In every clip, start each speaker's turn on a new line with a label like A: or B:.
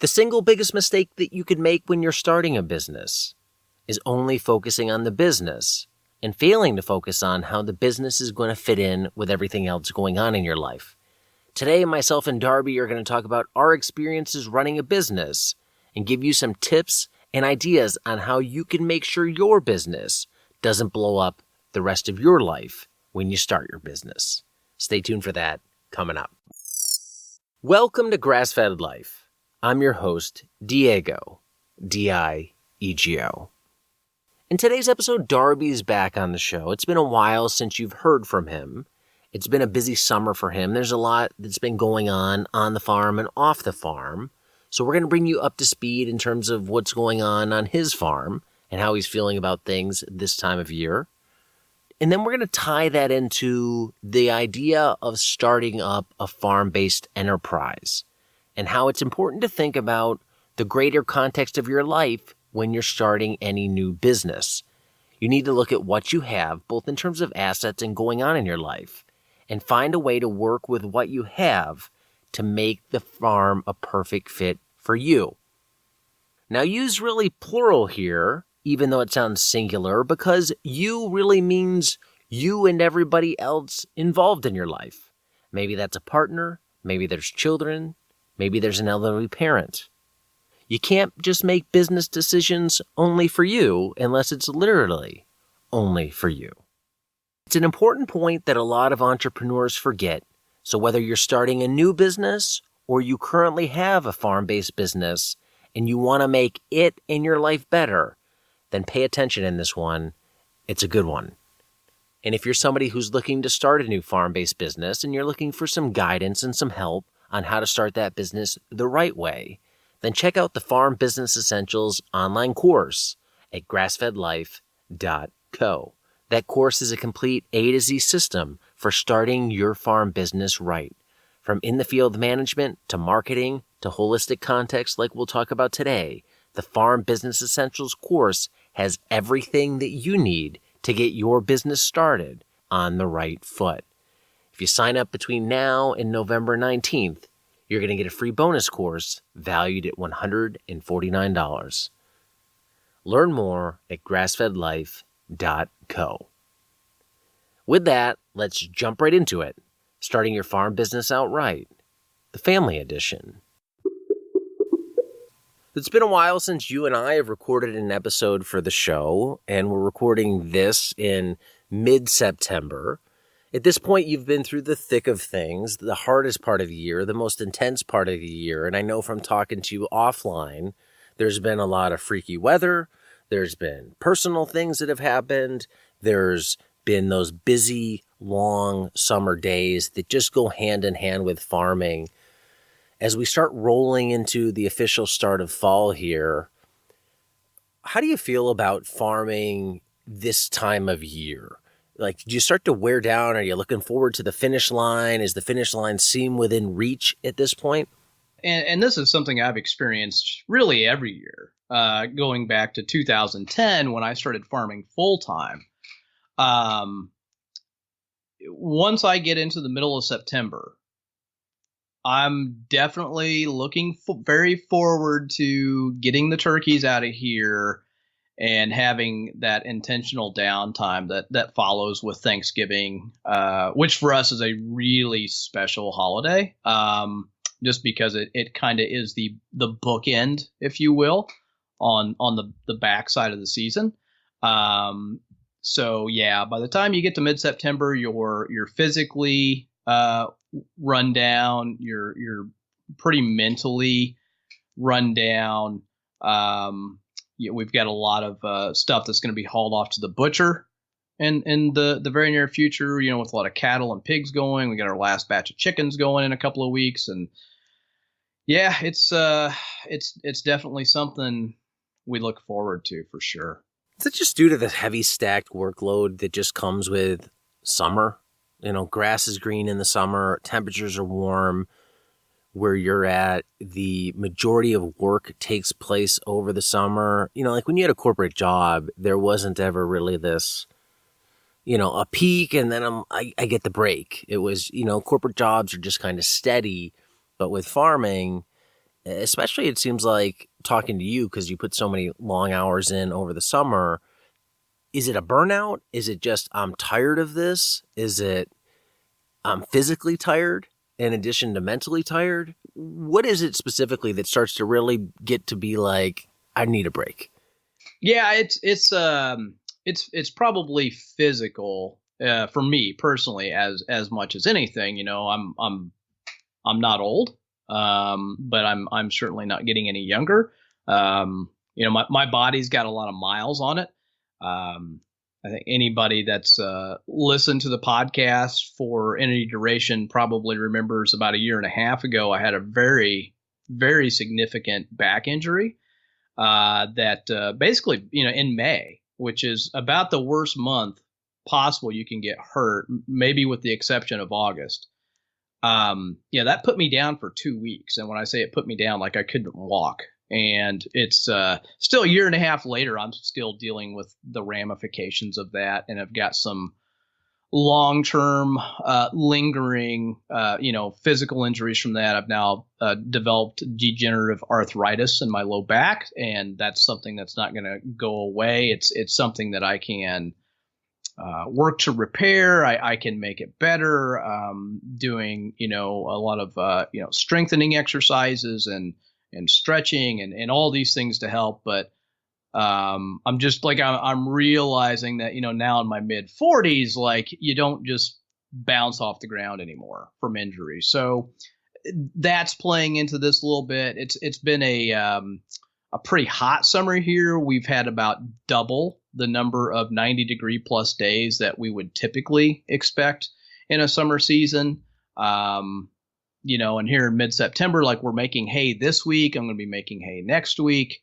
A: The single biggest mistake that you could make when you're starting a business is only focusing on the business and failing to focus on how the business is going to fit in with everything else going on in your life. Today, myself and Darby are going to talk about our experiences running a business and give you some tips and ideas on how you can make sure your business doesn't blow up the rest of your life when you start your business. Stay tuned for that coming up. Welcome to Grassfed Life. I'm your host, Diego, D-I-E-G-O. In today's episode, Darby's back on the show. It's been a while since you've heard from him. It's been a busy summer for him. There's a lot that's been going on the farm and off the farm. So we're going to bring you up to speed in terms of what's going on his farm and how he's feeling about things this time of year. And then we're going to tie that into the idea of starting up a farm-based enterprise and how it's important to think about the greater context of your life when you're starting any new business. You need to look at what you have, both in terms of assets and going on in your life, and find a way to work with what you have to make the farm a perfect fit for you. Now, use really plural here, even though it sounds singular, because you really means you and everybody else involved in your life. Maybe that's a partner, maybe there's children, maybe there's an elderly parent. You can't just make business decisions only for you unless it's literally only for you. It's an important point that a lot of entrepreneurs forget. So whether you're starting a new business or you currently have a farm-based business and you want to make it and your life better, then pay attention in this one. It's a good one. And if you're somebody who's looking to start a new farm-based business and you're looking for some guidance and some help on how to start that business the right way, then check out the Farm Business Essentials online course at grassfedlife.co. That course is a complete A to Z system for starting your farm business right. From in-the-field management to marketing to holistic context like we'll talk about today, the Farm Business Essentials course has everything that you need to get your business started on the right foot. If you sign up between now and November 19th, you're going to get a free bonus course valued at $149. Learn more at grassfedlife.co. With that, let's jump right into it. Starting your farm business outright, the family edition. It's been a while since you and I have recorded an episode for the show, and we're recording this in mid-September. At this point, you've been through the thick of things, the hardest part of the year, the most intense part of the year. And I know from talking to you offline, there's been a lot of freaky weather. There's been personal things that have happened. There's been those busy, long summer days that just go hand in hand with farming. As we start rolling into the official start of fall here, how do you feel about farming this time of year? Like, do you start to wear down? Are you looking forward to the finish line? Is the finish line seem within reach at this point?
B: And this is something I've experienced really every year, going back to 2010 when I started farming full time. Once I get into the middle of September, I'm definitely looking very forward to getting the turkeys out of here and having that intentional downtime that follows with Thanksgiving, which for us is a really special holiday, just because it kind of is the bookend, if you will, on the backside of the season. So yeah, by the time you get to mid-September, you're physically run down, you're pretty mentally run down. We've got a lot of stuff that's going to be hauled off to the butcher in the very near future, with a lot of cattle and pigs going. We got our last batch of chickens going in a couple of weeks. And yeah, it's definitely something we look forward to for sure.
A: Is it just due to the heavy stacked workload that just comes with summer? Grass is green in the summer, temperatures are warm. Where you're at, the majority of work takes place over the summer. Like when you had a corporate job, there wasn't ever really this, a peak and then I get the break. It was, corporate jobs are just kind of steady. But with farming, especially it seems like talking to you because you put so many long hours in over the summer. Is it a burnout? Is it just I'm tired of this? Is it I'm physically tired in addition to mentally tired? What is it specifically that starts to really get to be like, I need a break?
B: Yeah, it's probably physical for me personally as much as anything. I'm not old, but I'm certainly not getting any younger. My body's got a lot of miles on it. I think anybody that's listened to the podcast for any duration probably remembers about a year and a half ago, I had a very, very significant back injury that basically, in May, which is about the worst month possible you can get hurt, maybe with the exception of August. That put me down for 2 weeks. And when I say it put me down, like I couldn't walk. And it's still a year and a half later, I'm still dealing with the ramifications of that. And I've got some long-term lingering, physical injuries from that. I've now developed degenerative arthritis in my low back. And that's something that's not going to go away. It's something that I can work to repair. I can make it better doing, a lot of, strengthening exercises and stretching and all these things to help. But I'm just like, I'm realizing that, now in my mid 40s, like you don't just bounce off the ground anymore from injury. So that's playing into this a little bit. It's been a pretty hot summer here. We've had about double the number of 90-degree plus days that we would typically expect in a summer season. And here in mid-September, like we're making hay this week. I'm going to be making hay next week.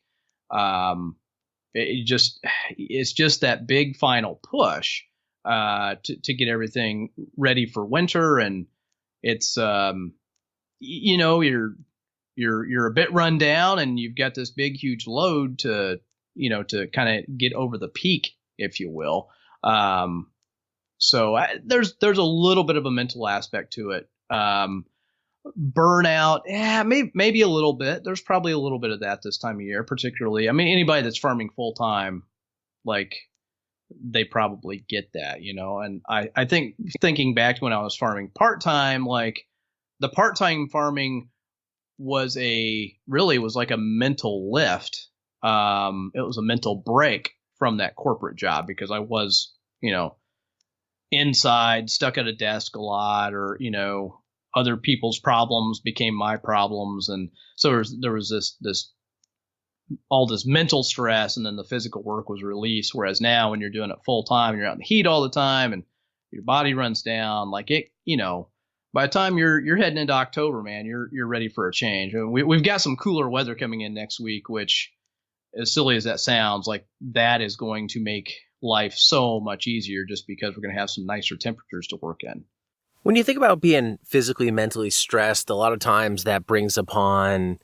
B: It's just that big final push to get everything ready for winter. And it's, you're a bit run down and you've got this big, huge load to kind of get over the peak, if you will. So there's a little bit of a mental aspect to it. Burnout, maybe a little bit. There's probably a little bit of that this time of year, particularly. I mean, anybody that's farming full time, like they probably get that, And I think thinking back to when I was farming part time, like the part time farming was like a mental lift. It was a mental break from that corporate job because I was, inside, stuck at a desk a lot, or, other people's problems became my problems. And so there was this all this mental stress, and then the physical work was released. Whereas now when you're doing it full time, you're out in the heat all the time and your body runs down like it, by the time you're heading into October, man, you're ready for a change. I mean, we've got some cooler weather coming in next week, which, as silly as that sounds, like that is going to make life so much easier just because we're going to have some nicer temperatures to work in.
A: When you think about being physically, mentally stressed, a lot of times that brings upon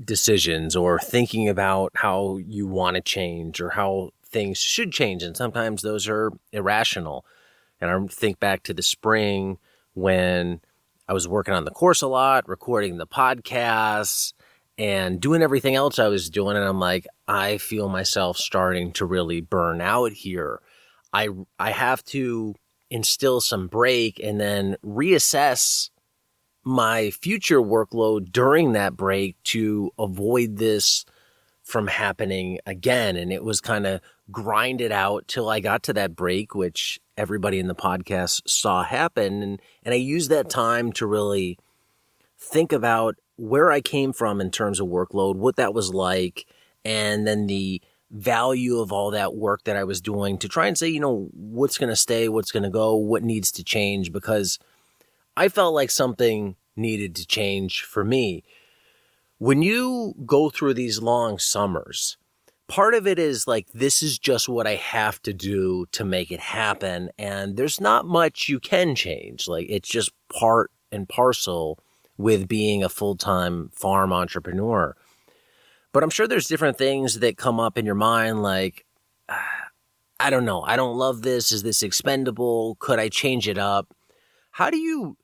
A: decisions or thinking about how you want to change or how things should change. And sometimes those are irrational. And I think back to the spring when I was working on the course a lot, recording the podcasts and doing everything else I was doing. And I'm like, I feel myself starting to really burn out here. I have to instill some break and then reassess my future workload during that break to avoid this from happening again. And it was kind of grind it out till I got to that break, which everybody in the podcast saw happen. And I used that time to really think about where I came from in terms of workload, what that was like, and then the value of all that work that I was doing to try and say, what's going to stay, what's going to go, what needs to change, because I felt like something needed to change for me. When you go through these long summers, part of it is like, this is just what I have to do to make it happen. And there's not much you can change. Like, it's just part and parcel with being a full-time farm entrepreneur. But I'm sure there's different things that come up in your mind like, I don't know. I don't love this. Is this expendable? Could I change it up? How do you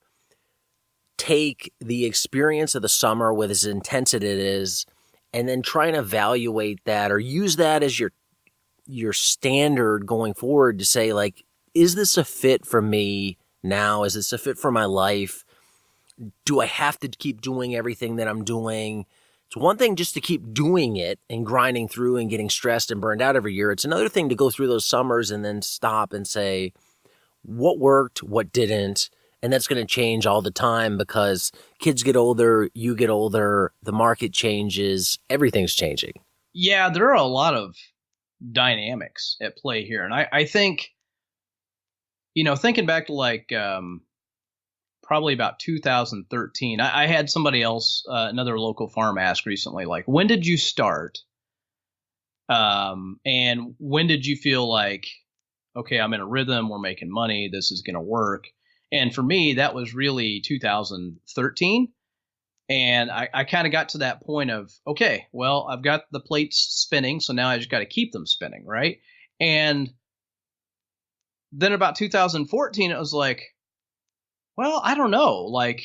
A: take the experience of the summer with as intense as it is, and then try and evaluate that or use that as your standard going forward to say, like, is this a fit for me now? Is this a fit for my life? Do I have to keep doing everything that I'm doing? It's one thing just to keep doing it and grinding through and getting stressed and burned out every year. It's another thing to go through those summers and then stop and say, what worked, what didn't? And that's going to change all the time because kids get older, you get older, the market changes, everything's changing.
B: Yeah, there are a lot of dynamics at play here. And I think, thinking back to like probably about 2013, I had somebody else, another local farm ask recently, like, when did you start? And when did you feel like, okay, I'm in a rhythm, we're making money, this is going to work? And for me, that was really 2013. And I kind of got to that point of, okay, well, I've got the plates spinning, so now I just got to keep them spinning, right? And then about 2014, it was like, well, I don't know. Like,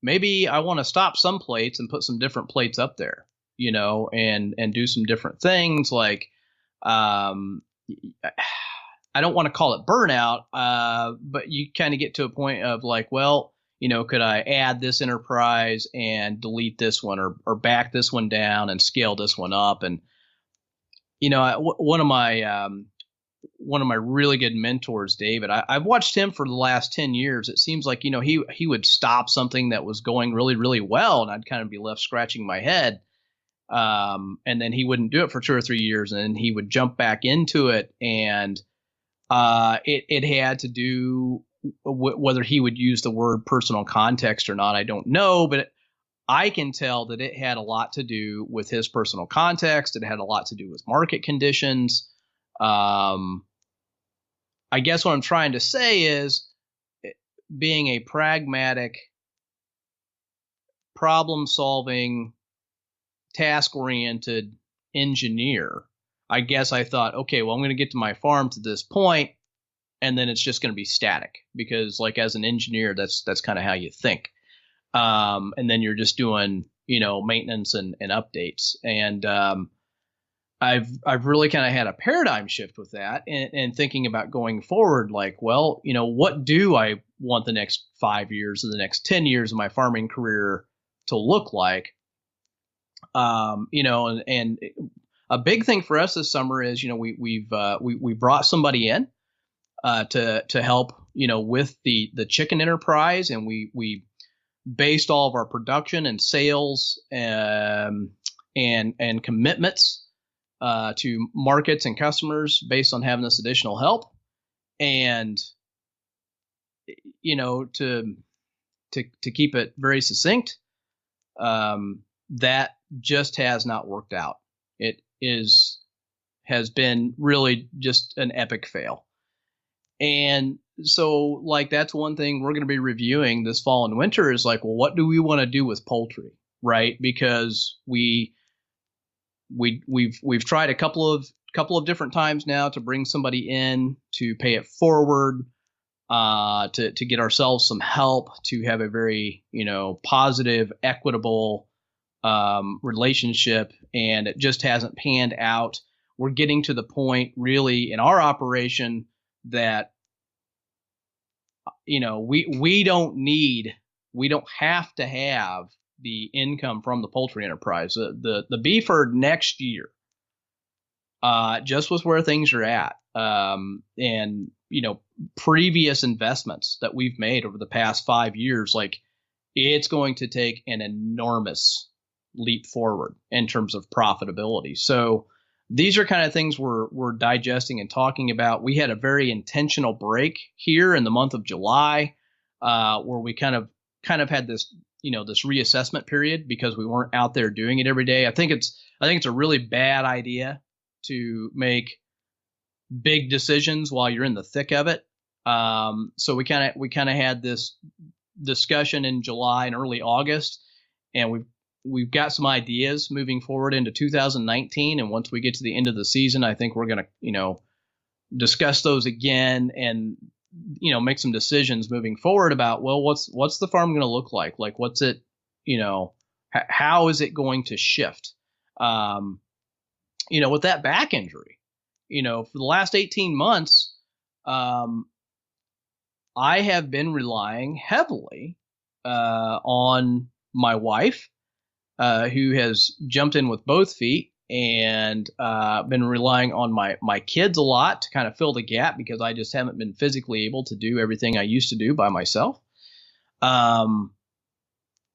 B: maybe I want to stop some plates and put some different plates up there, and do some different things. Like, I don't want to call it burnout, but you kind of get to a point of like, well, could I add this enterprise and delete this one or back this one down and scale this one up? And, one of my really good mentors, David, I've watched him for the last 10 years. It seems like, he would stop something that was going really, really well, and I'd kind of be left scratching my head. And then he wouldn't do it for 2 or 3 years, and then he would jump back into it. And it had to do whether he would use the word personal context or not, I don't know, but I can tell that it had a lot to do with his personal context. It had a lot to do with market conditions. I guess what I'm trying to say is, being a pragmatic, problem-solving, task-oriented engineer, I guess I thought, okay, well, I'm going to get to my farm to this point, and then it's just going to be static because, like, as an engineer, that's kind of how you think. And then you're just doing, maintenance and updates. And I've really kind of had a paradigm shift with that and thinking about going forward, like, well, what do I want the next 5 years or the next 10 years of my farming career to look like? And a big thing for us this summer is, we brought somebody in to help, with the chicken enterprise, and we based all of our production and sales and commitments to markets and customers based on having this additional help. And to keep it very succinct, that just has not worked out. It has been really just an epic fail. And so, like, that's one thing we're going to be reviewing this fall and winter is like, well, what do we want to do with poultry, right? Because we've tried a couple of different times now to bring somebody in to pay it forward, to get ourselves some help, to have a very, positive, equitable relationship, and it just hasn't panned out. We're getting to the point really in our operation that, we don't have to have the income from the poultry enterprise. The beef herd next year, just with where things are at, and previous investments that we've made over the past 5 years, like, it's going to take an enormous leap forward in terms of profitability. So these are kind of things we're digesting and talking about. We had a very intentional break here in the month of July, where we kind of had this, this reassessment period because we weren't out there doing it every day. I think it's a really bad idea to make big decisions while you're in the thick of it. So we kind of had this discussion in July and early August, and we've got some ideas moving forward into 2019. And once we get to the end of the season, I think we're going to, discuss those again. And make some decisions moving forward about, well, what's the farm going to look like? Like, what's it, how is it going to shift? With that back injury, for the last 18 months, I have been relying heavily on my wife, who has jumped in with both feet, and been relying on my kids a lot to kind of fill the gap, because I just haven't been physically able to do everything I used to do by myself. But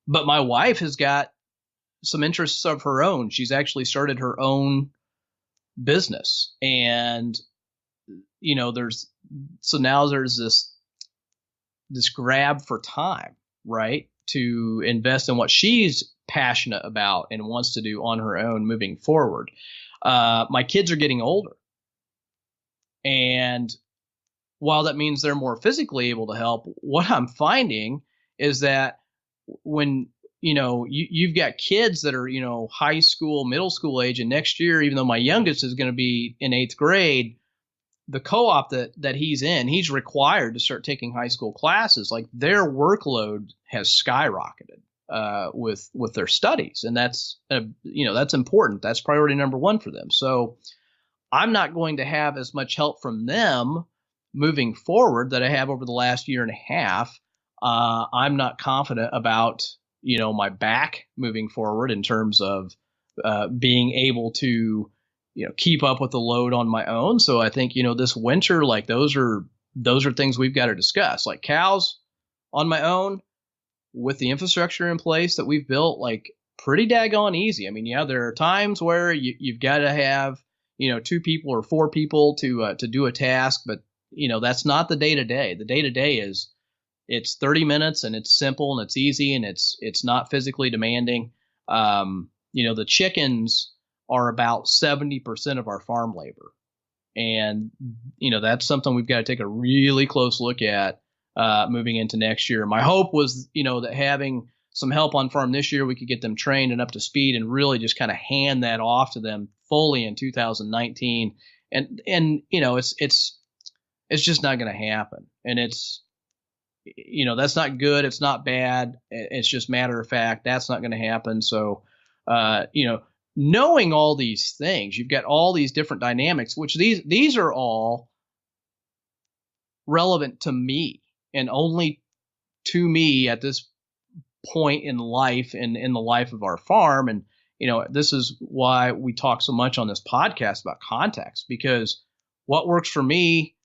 B: my wife has got some interests of her own. She's actually started her own business, and now there's this grab for time, right, to invest in what she's passionate about and wants to do on her own moving forward. My kids are getting older, and while that means they're more physically able to help, what I'm finding is that when you've got kids that are high school, middle school age, and next year, even though my youngest is going to be in 8th grade, the co-op that he's in, he's required to start taking high school classes. Like, their workload has skyrocketed with their studies, and that's important. That's priority number one for them. So I'm not going to have as much help from them moving forward that I have over the last year and a half. I'm not confident about my back moving forward in terms of being able to keep up with the load on my own. So I think this winter, like, those are things we've got to discuss. Like, cows on my own, with the infrastructure in place that we've built, like, pretty daggone easy. I mean, yeah, there are times where you've got to have 2 people or 4 people to do a task, but that's not the day to day. The day to day is, it's 30 minutes, and it's simple, and it's easy, and it's not physically demanding. The chickens are about 70% of our farm labor, and that's something we've got to take a really close look at moving into next year. My hope was that having some help on farm this year, we could get them trained and up to speed, and really just kind of hand that off to them fully in 2019. And it's just not going to happen, and it's that's not good. It's not bad. It's just matter of fact, that's not going to happen. So, knowing all these things, you've got all these different dynamics, which these are all relevant to me, and only to me at this point in life, and in the life of our farm. And, this is why we talk so much on this podcast about context, because what works for me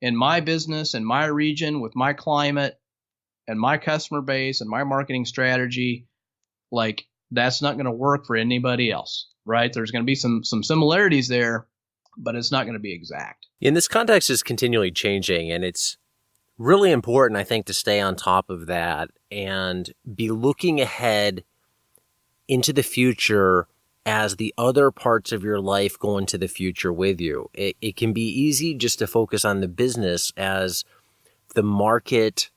B: in my business, in my region, with my climate and my customer base and my marketing strategy, like, that's not going to work for anybody else, right? There's going to be some similarities there, but it's not going to be exact.
A: And this context is continually changing, and it's really important, I think, to stay on top of that and be looking ahead into the future as the other parts of your life go into the future with you. It can be easy just to focus on the business as the market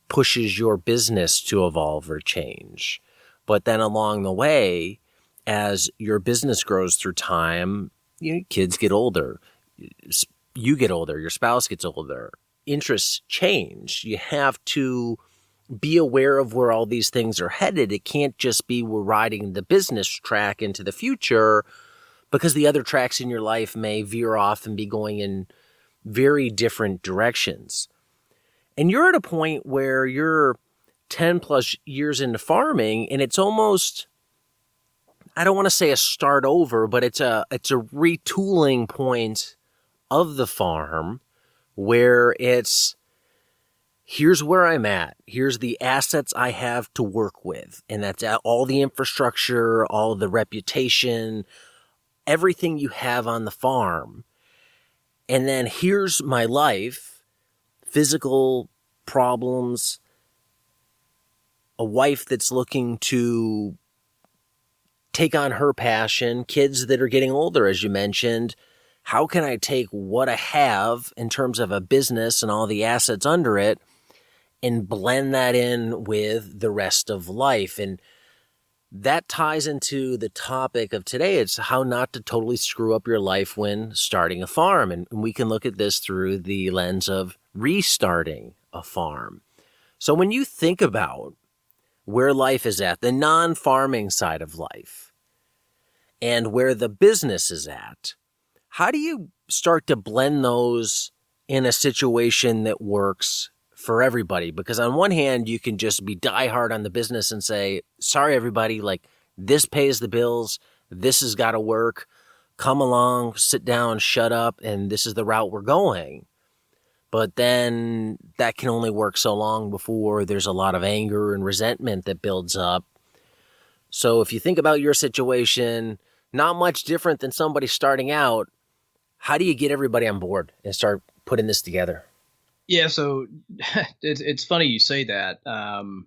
A: pushes your business to evolve or change. But then along the way, as your business grows through time, kids get older, you get older, your spouse gets older, interests change. You have to be aware of where all these things are headed. It can't just be we're riding the business track into the future, because the other tracks in your life may veer off and be going in very different directions. And you're at a point where you're 10 plus years into farming, and it's almost, I don't want to say a start over, but it's a retooling point of the farm, where it's, here's where I'm at. Here's the assets I have to work with. And that's all the infrastructure, all the reputation, everything you have on the farm. And then here's my life, physical problems, a wife that's looking to take on her passion, kids that are getting older, as you mentioned. How can I take what I have in terms of a business and all the assets under it and blend that in with the rest of life? And that ties into the topic of today. It's how not to totally screw up your life when starting a farm. And we can look at this through the lens of restarting a farm. So when you think about where life is at, the non-farming side of life, and where the business is at, how do you start to blend those in a situation that works for everybody? Because on one hand, you can just be diehard on the business and say, sorry, everybody, like this pays the bills. This has got to work. Come along, sit down, shut up, and this is the route we're going. But then that can only work so long before there's a lot of anger and resentment that builds up. So if you think about your situation, not much different than somebody starting out, how do you get everybody on board and start putting this together?
B: Yeah, so it's funny you say that. The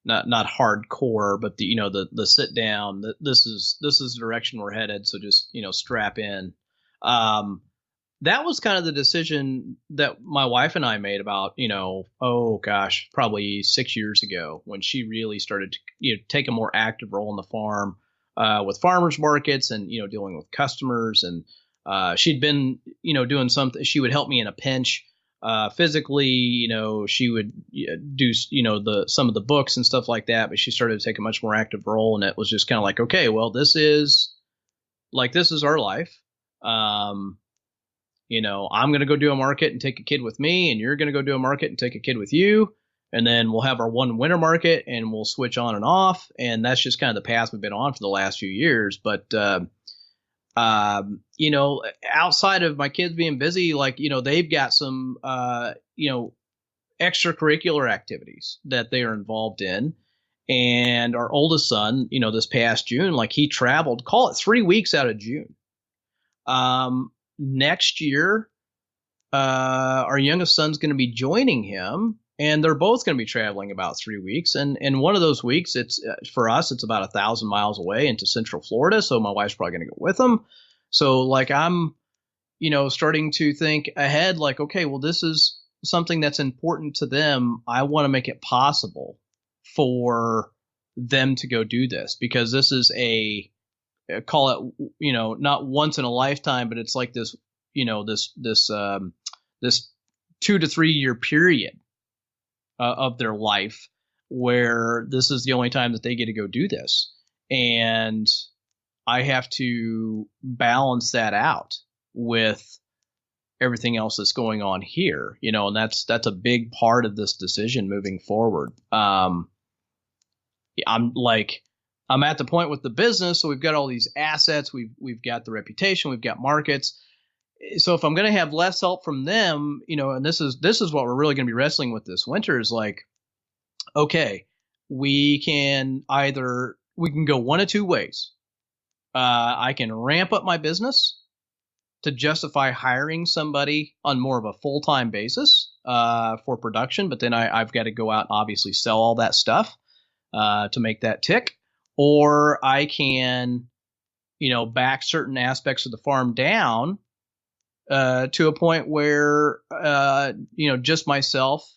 B: not hardcore, but the sit down. This is the direction we're headed. So just strap in. That was kind of the decision that my wife and I made about probably 6 years ago, when she really started to take a more active role in the farm with farmers markets and dealing with customers. And she'd been doing something. She would help me in a pinch physically. She would do some of the books and stuff like that. But she started to take a much more active role, and it was just kind of like, okay, well, this is our life. I'm going to go do a market and take a kid with me, and you're going to go do a market and take a kid with you. And then we'll have our one winter market and we'll switch on and off. And that's just kind of the path we've been on for the last few years. But, outside of my kids being busy, they've got some, extracurricular activities that they are involved in. And our oldest son, this past June, he traveled, call it 3 weeks out of June. Next year, our youngest son's going to be joining him, and they're both going to be traveling about 3 weeks. And one of those weeks, it's for us, it's about 1,000 miles away into Central Florida. So my wife's probably going to go with them. So I'm, starting to think ahead, okay, well, this is something that's important to them. I want to make it possible for them to go do this, because this is call it, not once in a lifetime, but it's like this, this 2 to 3 year period of their life where this is the only time that they get to go do this. And I have to balance that out with everything else that's going on here, and that's a big part of this decision moving forward. I'm at the point with the business, so we've got all these assets, we've got the reputation, we've got markets. So if I'm going to have less help from them, and this is what we're really going to be wrestling with this winter, is okay, we can go one of two ways. I can ramp up my business to justify hiring somebody on more of a full-time basis for production, but then I've got to go out and obviously sell all that stuff to make that tick. Or I can, back certain aspects of the farm down to a point where, just myself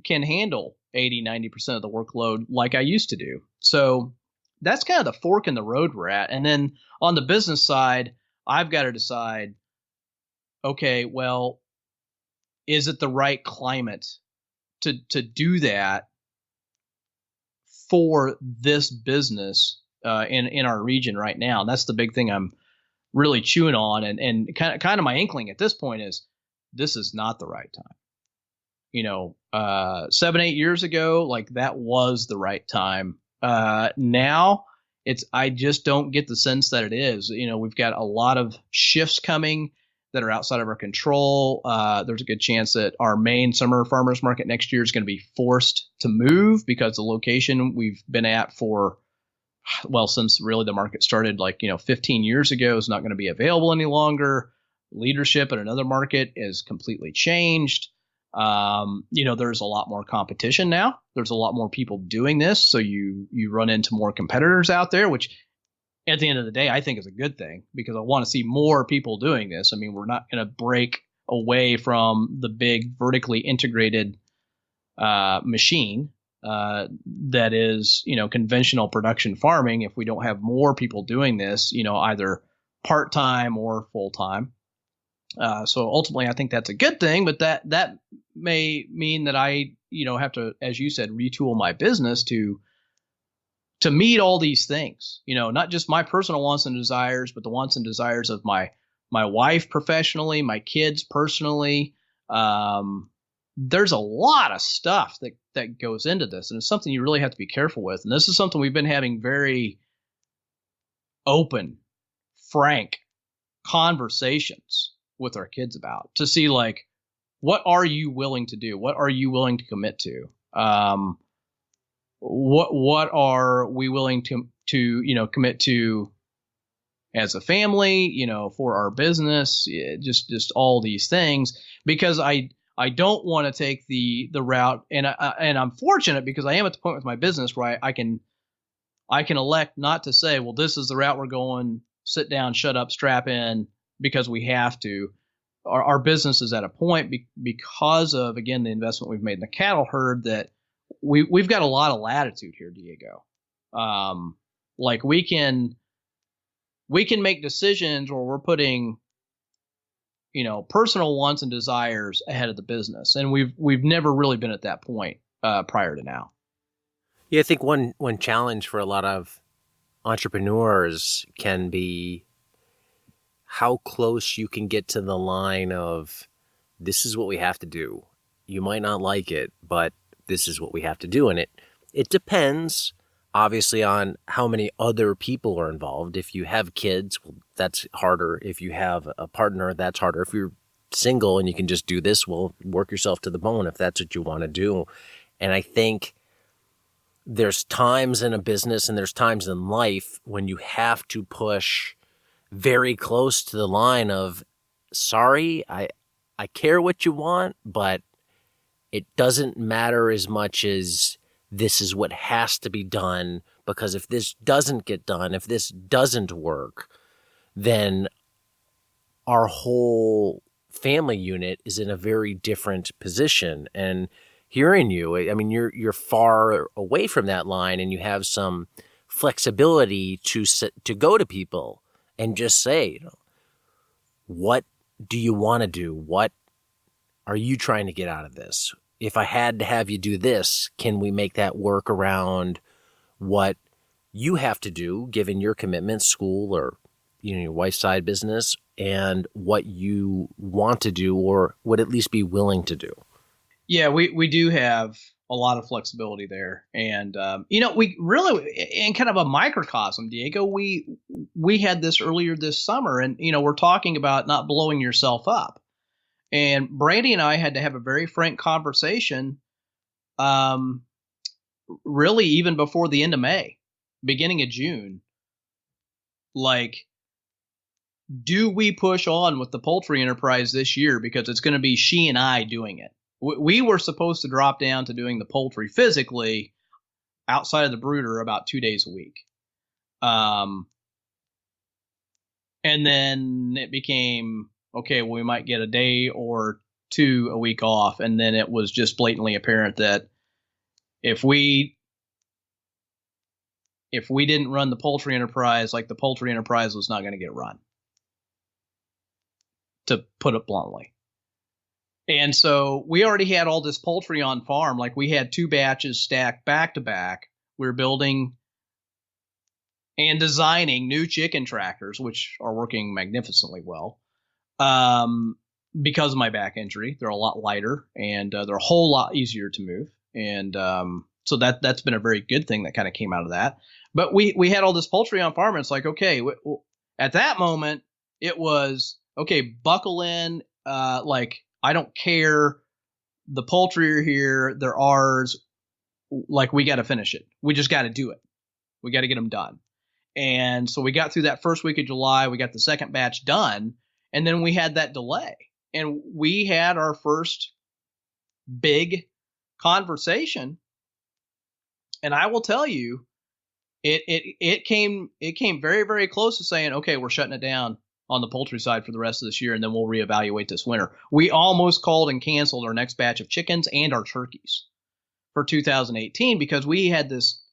B: can handle 80, 90% of the workload like I used to do. So that's kind of the fork in the road we're at. And then on the business side, I've got to decide, okay, well, is it the right climate to do that for this business in our region right now? And that's the big thing I'm really chewing on, and kind of my inkling at this point is this is not the right time. 7-8 years ago, that was the right time. Now I just don't get the sense that it is. We've got a lot of shifts coming that are outside of our control. There's a good chance that our main summer farmers market next year is going to be forced to move because the location we've been at since really the market started 15 years ago is not going to be available any longer. Leadership at another market is completely changed. There's a lot more competition now. There's a lot more people doing this. So you run into more competitors out there, which at the end of the day, I think is a good thing, because I want to see more people doing this. I mean, we're not going to break away from the big vertically integrated machine that is, conventional production farming if we don't have more people doing this, either part-time or full-time. So ultimately, I think that's a good thing, but that may mean that I, have to, as you said, retool my business to meet all these things, not just my personal wants and desires, but the wants and desires of my wife professionally, my kids personally. There's a lot of stuff that goes into this, and it's something you really have to be careful with. And this is something we've been having very open, frank conversations with our kids about, to see, like, what are you willing to do? What are you willing to commit to? What are we willing to commit to as a family, for our business, just all these things, because I don't want to take the route, and I'm fortunate because I am at the point with my business where I can elect not to say, well, this is the route we're going, sit down, shut up, strap in, because we have to. Our business is at a point because of, again, the investment we've made in the cattle herd, that we've got a lot of latitude here, Diego. Like we can make decisions where we're putting, personal wants and desires ahead of the business, and we've never really been at that point prior to now.
A: Yeah, I think one challenge for a lot of entrepreneurs can be how close you can get to the line of, this is what we have to do. You might not like it, but this is what we have to do. And it depends, obviously, on how many other people are involved. If you have kids, well, that's harder. If you have a partner, that's harder. If you're single and you can just do this, well, work yourself to the bone if that's what you want to do. And I think there's times in a business and there's times in life when you have to push very close to the line of, sorry, I care what you want, but it doesn't matter as much as this is what has to be done, because if this doesn't get done, if this doesn't work, then our whole family unit is in a very different position. And hearing you, I mean, you're far away from that line, and you have some flexibility to go to people and just say, what do you want to do? What are you trying to get out of this? If I had to have you do this, can we make that work around what you have to do, given your commitments, school, or your wife's side business, and what you want to do or would at least be willing to do?
B: Yeah, we do have a lot of flexibility there. And, we really, in kind of a microcosm, Diego, we had this earlier this summer, and, we're talking about not blowing yourself up. And Brandy and I had to have a very frank conversation, really even before the end of May, beginning of June. Like, do we push on with the poultry enterprise this year? Because it's going to be she and I doing it. We were supposed to drop down to doing the poultry physically outside of the brooder about 2 days a week. And then it became, okay, well, we might get a day or two a week off. And then it was just blatantly apparent that if we didn't run the poultry enterprise, like, the poultry enterprise was not going to get run, to put it bluntly. And so we already had all this poultry on farm. Like, we had 2 batches stacked back to back. We were building and designing new chicken tractors, which are working magnificently well. Because of my back injury, they're a lot lighter, and they're a whole lot easier to move. And so that's been a very good thing that kind of came out of that. But we had all this poultry on farm, and it's like, okay, at that moment, it was, okay, buckle in, like, I don't care. The poultry are here. They're ours. Like, we got to finish it. We just got to do it. We got to get them done. And so we got through that first week of July. We got the second batch done. And then we had that delay. And we had our first big conversation. And I will tell you, it came very, very close to saying, okay, we're shutting it down on the poultry side for the rest of this year, and then we'll reevaluate this winter. We almost called and canceled our next batch of chickens and our turkeys for 2018 because we had this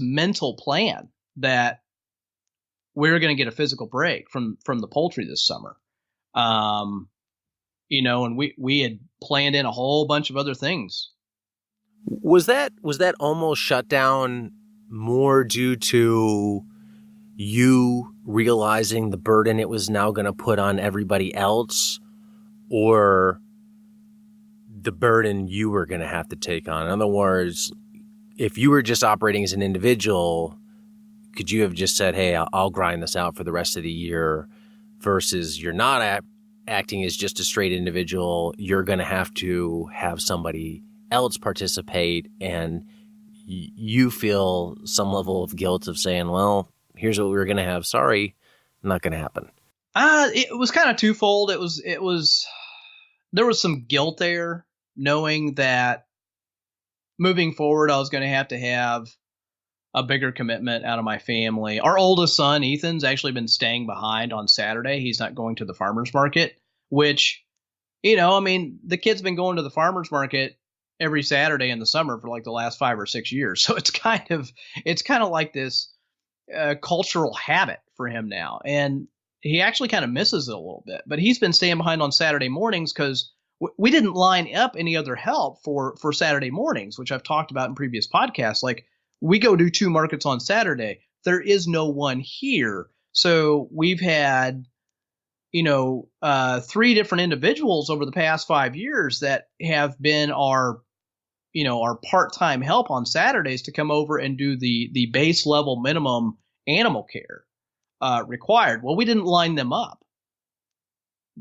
B: mental plan that we were going to get a physical break from the poultry this summer. And we had planned in a whole bunch of other things.
A: Was that almost shut down more due to you realizing the burden it was now going to put on everybody else, or the burden you were going to have to take on? In other words, if you were just operating as an individual, could you have just said, hey, I'll grind this out for the rest of the year, versus you're not acting as just a straight individual, you're going to have somebody else participate, and you feel some level of guilt of saying, well, here's what we were going to have. Sorry, not going to happen.
B: It was kind of twofold. There was some guilt there, knowing that moving forward, I was going to have a bigger commitment out of my family. Our oldest son, Ethan's actually been staying behind on Saturday. He's not going to the farmer's market, which, the kid's been going to the farmer's market every Saturday in the summer for like the last 5 or 6 years. So it's kind of like this cultural habit for him now. And he actually kind of misses it a little bit, but he's been staying behind on Saturday mornings because we didn't line up any other help for Saturday mornings, which I've talked about in previous podcasts. Like, we go do 2 markets on Saturday. There is no one here. So we've had, 3 different individuals over the past 5 years that have been our part-time help on Saturdays to come over and do the base level minimum animal care required. Well, we didn't line them up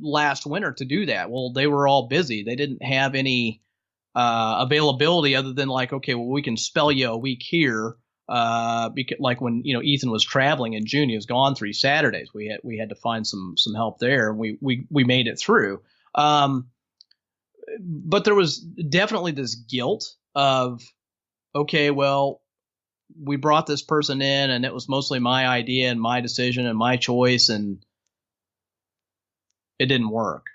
B: last winter to do that. Well, they were all busy. They didn't have any availability other than like, okay, well, we can spell you a week here. Because like when, Ethan was traveling in June, he was gone 3 Saturdays. We had to find some help there, and we made it through. But there was definitely this guilt of, okay, well, we brought this person in and it was mostly my idea and my decision and my choice, and it didn't work.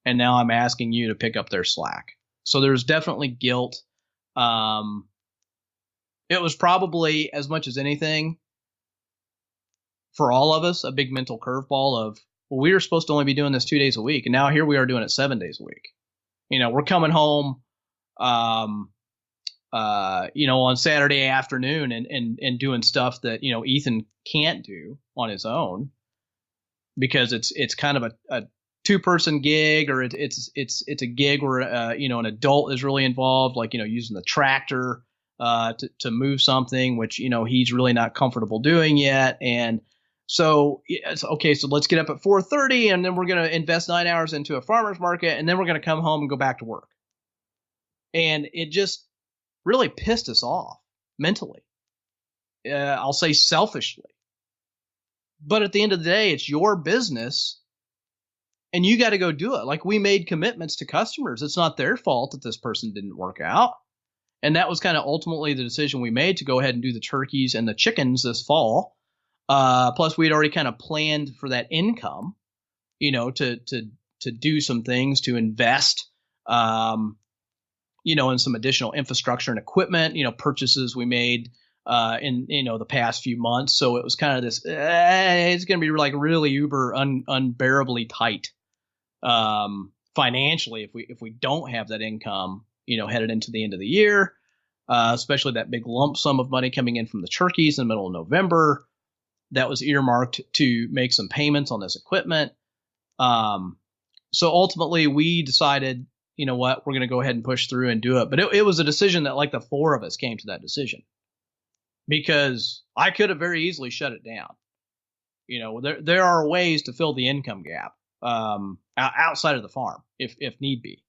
B: And now I'm asking you to pick up their slack. So there's definitely guilt. It was probably, as much as anything, for all of us, a big mental curveball of, well, we were supposed to only be doing this 2 days a week, and now here we are doing it 7 days a week. We're coming home, on Saturday afternoon and doing stuff that, Ethan can't do on his own, because it's kind of a 2-person gig, or it's a gig where, an adult is really involved, like, using the tractor to move something, which, he's really not comfortable doing yet. And so it's okay. So let's get up at 4:30, and then we're going to invest 9 hours into a farmer's market, and then we're going to come home and go back to work. And it just really pissed us off mentally. I'll say selfishly. But at the end of the day, it's your business, and you got to go do it. Like, we made commitments to customers. It's not their fault that this person didn't work out. And that was kind of ultimately the decision we made to go ahead and do the turkeys and the chickens this fall. Plus, we had already kind of planned for that income, to do some things, to invest, in some additional infrastructure and equipment, purchases we made in, the past few months. So it was kind of this, it's going to be like really uber unbearably tight financially if we don't have that income, headed into the end of the year, especially that big lump sum of money coming in from the turkeys in the middle of November that was earmarked to make some payments on this equipment. So ultimately we decided, you know what, we're going to go ahead and push through and do it. But it was a decision that, like, the 4 of us came to that decision, because I could have very easily shut it down. There are ways to fill the income gap outside of the farm if need be.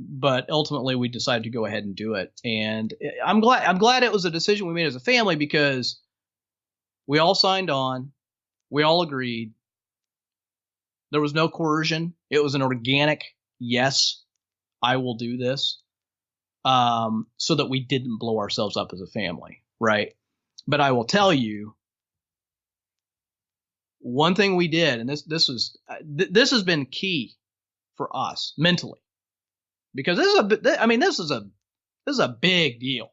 B: But ultimately we decided to go ahead and do it. And I'm glad it was a decision we made as a family, because we all signed on. We all agreed. There was no coercion. It was an organic, yes, I will do this, so that we didn't blow ourselves up as a family, right? But I will tell you, one thing we did, and this has been key for us mentally, because this is a big deal.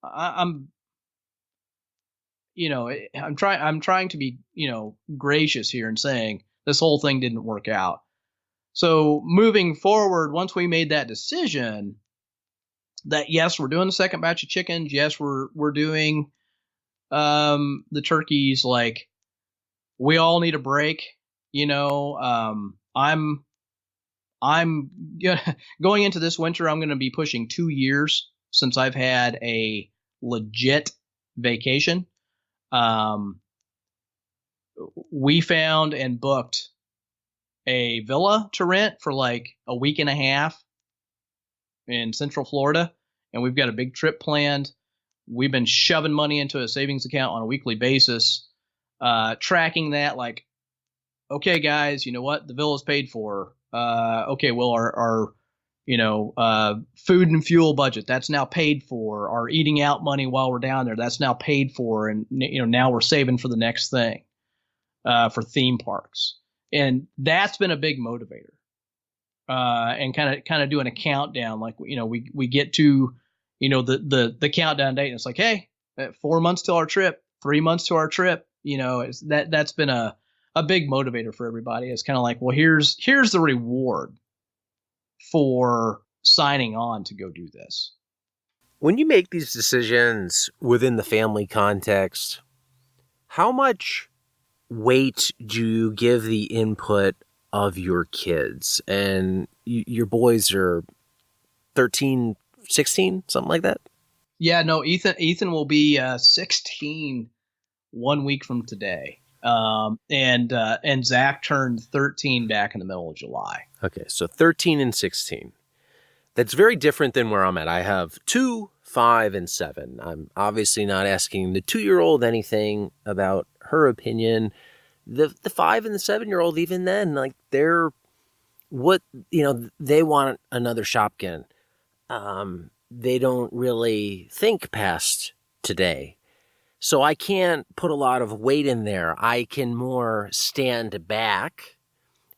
B: I'm trying to be, gracious here and saying this whole thing didn't work out. So moving forward, once we made that decision that yes, we're doing the second batch of chickens, yes, we're doing the turkeys, like we all need a break, you know. I'm going into this winter, I'm going to be pushing 2 years since I've had a legit vacation. We found and booked a villa to rent for like a week and a half in Central Florida, and we've got a big trip planned. We've been shoving money into a savings account on a weekly basis, tracking that like, okay, guys, you know what? The villa's paid for. Okay, well, our food and fuel budget, that's now paid for. Our eating out money while we're down there, that's now paid for. And, now we're saving for the next thing, for theme parks. And that's been a big motivator. And kind of doing a countdown, like, we get to, the countdown date, and it's like, hey, 4 months till our trip, 3 months to our trip, that's been a big motivator for everybody. It's kind of like, well, here's the reward for signing on to go do this.
A: When you make these decisions within the family context, how much weight do you give the input of your kids? And your boys are 13, 16, something like that?
B: Yeah, no, Ethan will be 16 1 week from today. And Zach turned 13 back in the middle of July.
A: Okay, so 13 and 16. That's very different than where I'm at. I have 2, 5, and 7. I'm obviously not asking the 2-year-old anything about her opinion. The 5 and the 7-year-old, even then, like, they're they want another Shopkin. They don't really think past today. So I can't put a lot of weight in there. I can more stand back,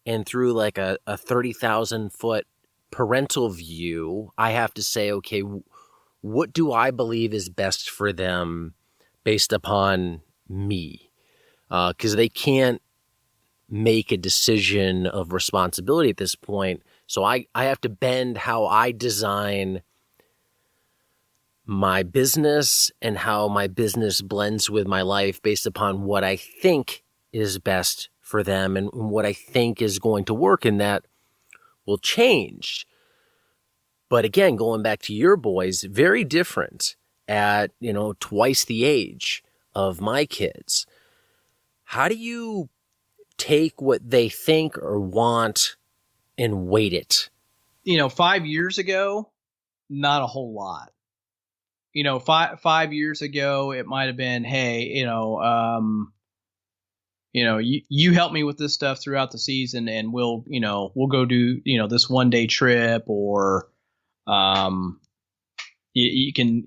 A: and through like a 30,000 foot parental view, I have to say, okay, what do I believe is best for them based upon me? Because they can't make a decision of responsibility at this point. So I have to bend how I design my business and how my business blends with my life based upon what I think is best for them and what I think is going to work, and that will change. But again, going back to your boys, very different at, twice the age of my kids. How do you take what they think or want and weight it?
B: 5 years ago, not a whole lot. 5 years ago, it might have been, hey, you help me with this stuff throughout the season, and we'll go do, this 1-day trip, or you can,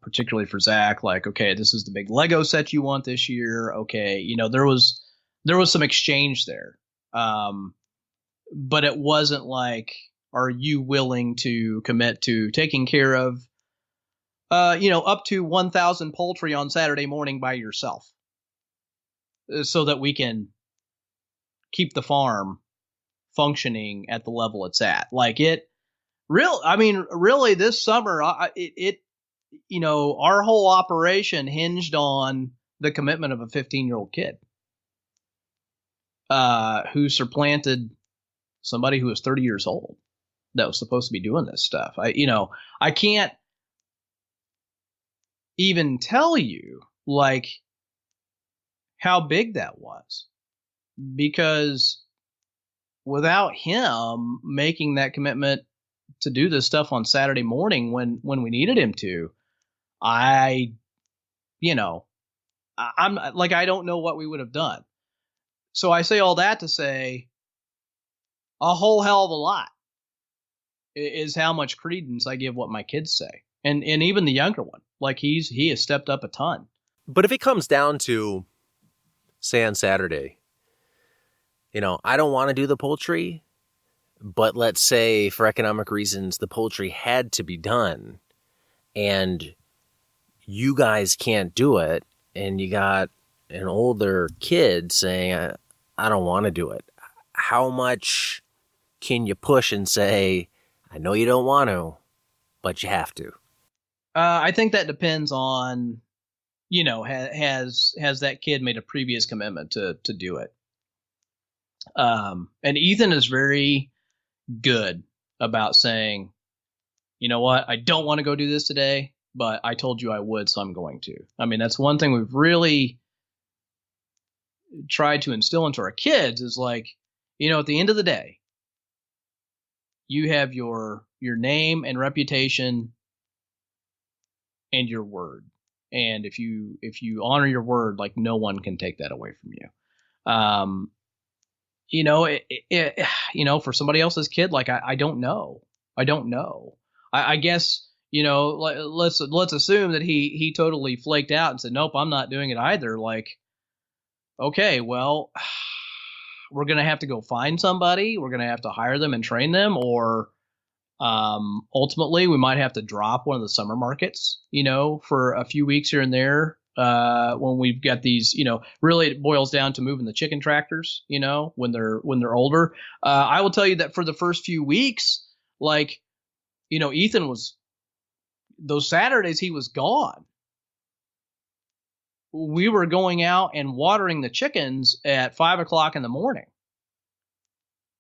B: particularly for Zach, like, okay, this is the big Lego set you want this year. Okay. There was some exchange there. But it wasn't like, are you willing to commit to taking care of, up to 1,000 poultry on Saturday morning by yourself, so that we can keep the farm functioning at the level it's at. Like really this summer, our whole operation hinged on the commitment of a 15-year-old kid, who supplanted somebody who was 30 years old that was supposed to be doing this stuff. I can't even tell you like how big that was, because without him making that commitment to do this stuff on Saturday morning when we needed him to, I'm like, I don't know what we would have done. So I say all that to say a whole hell of a lot is how much credence I give what my kids say. And even the younger one, like he has stepped up a ton.
A: But if it comes down to, say on Saturday, I don't want to do the poultry, but let's say for economic reasons, the poultry had to be done and you guys can't do it. And you got an older kid saying, I don't want to do it. How much can you push and say, I know you don't want to, but you have to?
B: I think that depends on, has that kid made a previous commitment to do it? And Ethan is very good about saying, you know what, I don't want to go do this today, but I told you I would, so I'm going to. I mean, that's one thing we've really tried to instill into our kids is like, at the end of the day, you have your name and reputation and your word. And if you honor your word, like no one can take that away from you. For somebody else's kid, like I don't know. I guess, let's assume that he totally flaked out and said, nope, I'm not doing it either. Like, okay, well, we're going to have to go find somebody. We're going to have to hire them and train them, or ultimately we might have to drop one of the summer markets, for a few weeks here and there. When we've got these, really it boils down to moving the chicken tractors, when they're older. I will tell you that for the first few weeks, like, Ethan was, those Saturdays he was gone. We were going out and watering the chickens at 5:00 in the morning,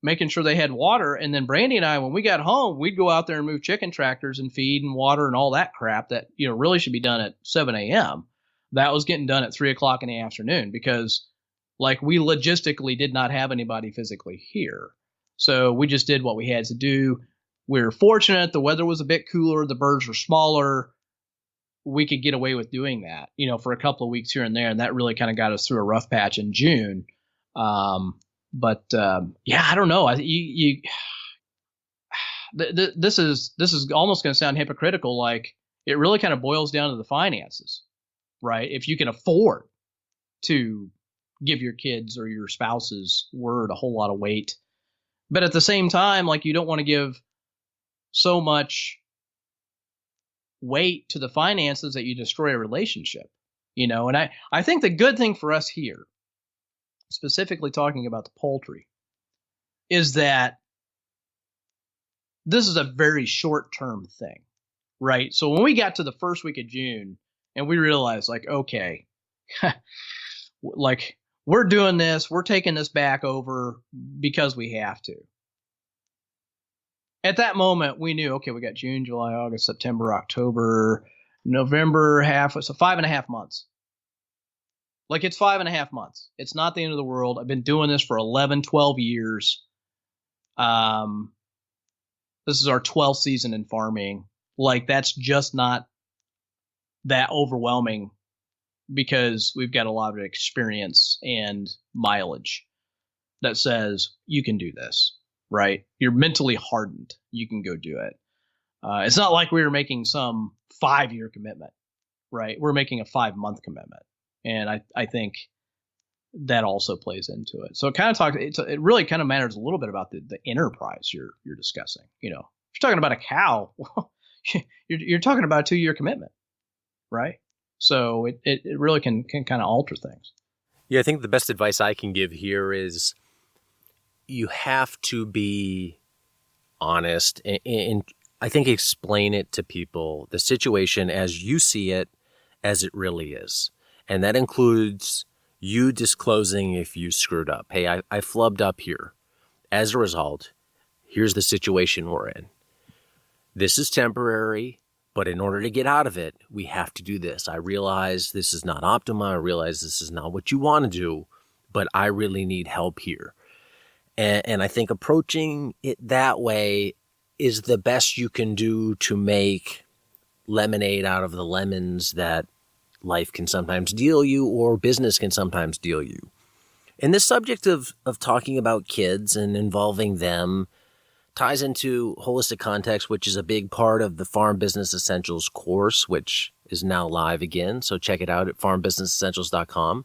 B: making sure they had water. And then Brandy and I, when we got home, we'd go out there and move chicken tractors and feed and water and all that crap that, really should be done at 7 a.m. That was getting done at 3:00 in the afternoon because, like, we logistically did not have anybody physically here. So we just did what we had to do. We were fortunate. The weather was a bit cooler. The birds were smaller. We could get away with doing that, for a couple of weeks here and there. And that really kind of got us through a rough patch in June. I don't know. This is almost going to sound hypocritical. Like, it really kind of boils down to the finances, right? If you can afford to give your kids or your spouse's word a whole lot of weight, but at the same time, like, you don't want to give so much weight to the finances that you destroy a relationship, and I think the good thing for us here, specifically talking about the poultry, is that this is a very short-term thing, right? So when we got to the first week of June and we realized, like, okay, like, we're doing this, we're taking this back over because we have to. At that moment, we knew, okay, we got June, July, August, September, October, November, so 5.5 months. Like, it's 5.5 months. It's not the end of the world. I've been doing this for 11, 12 years. This is our 12th season in farming. Like, that's just not that overwhelming because we've got a lot of experience and mileage that says you can do this, right? You're mentally hardened. You can go do it. It's not like we were making some 5-year commitment, right? We're making a 5-month commitment. And I think that also plays into it. So it really kind of matters a little bit about the enterprise you're discussing. If you're talking about a cow, you're talking about a 2-year commitment, right? So it really can kind of alter things.
A: Yeah, I think the best advice I can give here is you have to be honest and I think explain it to people, the situation as you see it, as it really is. And that includes you disclosing if you screwed up. Hey, I flubbed up here. As a result, here's the situation we're in. This is temporary, but in order to get out of it, we have to do this. I realize this is not optimal. I realize this is not what you want to do, but I really need help here. And I think approaching it that way is the best you can do to make lemonade out of the lemons that life can sometimes deal you or business can sometimes deal you. And this subject of talking about kids and involving them ties into holistic context, which is a big part of the Farm Business Essentials course, which is now live again. So check it out at farmbusinessessentials.com.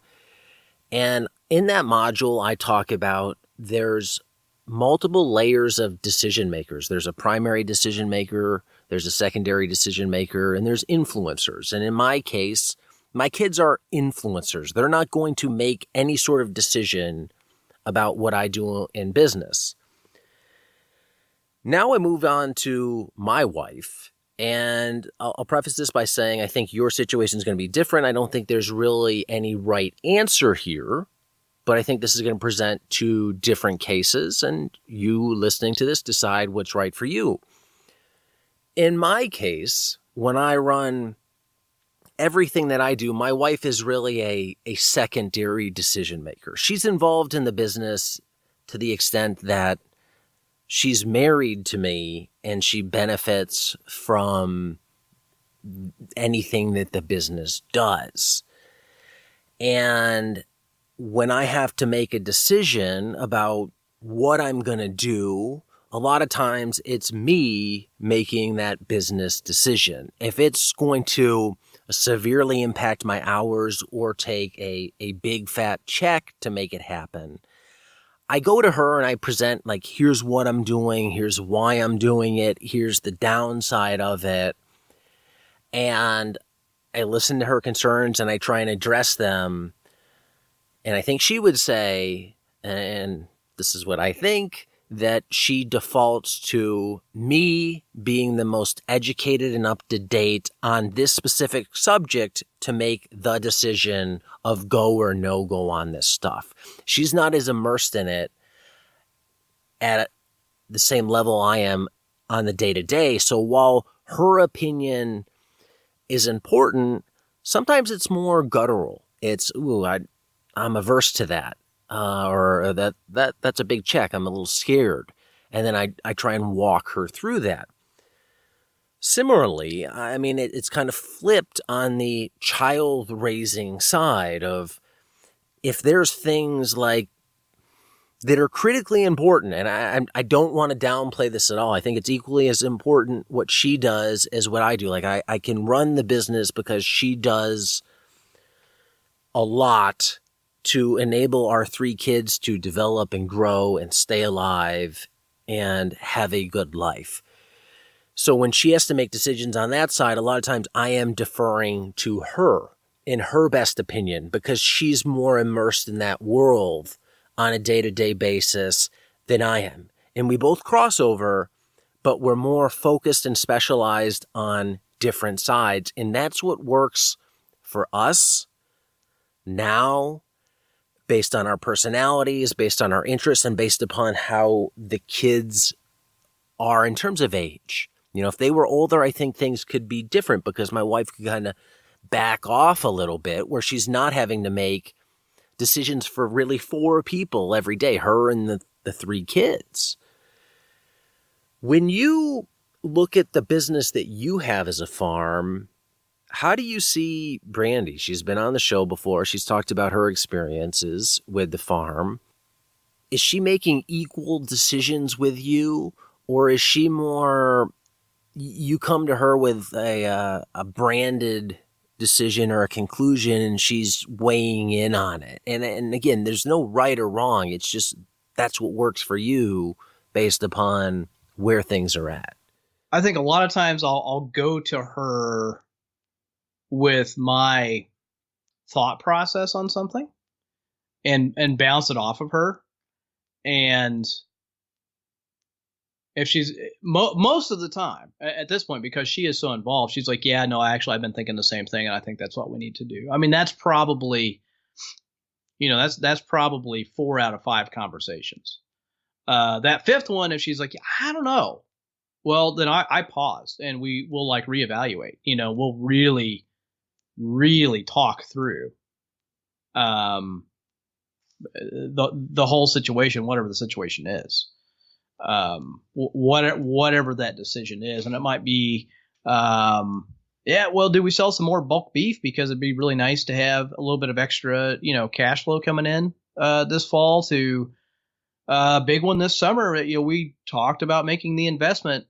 A: And in that module, I talk about there's multiple layers of decision makers. There's a primary decision maker, there's a secondary decision maker, and there's influencers. And in my case, my kids are influencers. They're not going to make any sort of decision about what I do in business. Now I move on to my wife, and I'll preface this by saying I think your situation is going to be different. I don't think there's really any right answer here, but I think this is going to present two different cases, and you listening to this decide what's right for you. In my case, when I run everything that I do, my wife is really a secondary decision maker. She's involved in the business to the extent that she's married to me and she benefits from anything that the business does. And when I have to make a decision about what I'm going to do, a lot of times it's me making that business decision. If it's going to severely impact my hours or take a big fat check to make it happen, I go to her and I present, like, here's what I'm doing, here's why I'm doing it, here's the downside of it. And I listen to her concerns and I try and address them. And I think she would say, and this is what I think, that she defaults to me being the most educated and up to date on this specific subject to make the decision of go or no go on this stuff. She's not as immersed in it at the same level I am on the day to day. So while her opinion is important, sometimes it's more guttural. It's, I'm averse to that. Or that's a big check. I'm a little scared. And then I try and walk her through that. Similarly, I mean, it's kind of flipped on the child raising side of, if there's things like that are critically important, and I don't want to downplay this at all. I think it's equally as important what she does as what I do. Like I can run the business because she does a lot to enable our 3 kids to develop and grow and stay alive and have a good life. So when she has to make decisions on that side, a lot of times I am deferring to her in her best opinion because she's more immersed in that world on a day-to-day basis than I am. And we both cross over, but we're more focused and specialized on different sides. And that's what works for us now, based on our personalities, based on our interests, and based upon how the kids are in terms of age. You know, if they were older, I think things could be different because my wife could kind of back off a little bit where she's not having to make decisions for really 4 people every day, her and the 3 kids. When you look at the business that you have as a farm, how do you see Brandy? She's been on the show before. She's talked about her experiences with the farm. Is she making equal decisions with you, or is she more, you come to her with a branded decision or a conclusion and she's weighing in on it? And again, there's no right or wrong. It's just that's what works for you based upon where things are at.
B: I think a lot of times I'll go to her with my thought process on something and bounce it off of her. And if she's most of the time at this point, because she is so involved, she's like, yeah, no, I've been thinking the same thing. And I think that's what we need to do. I mean, that's probably, that's probably 4 out of 5 conversations. That 5th one, if she's like, I don't know, well, then I paused and we will like reevaluate, we'll really talk through the whole situation, whatever the situation is, whatever that decision is. And it might be, do we sell some more bulk beef because it'd be really nice to have a little bit of extra, cash flow coming in this fall to a big one this summer. We talked about making the investment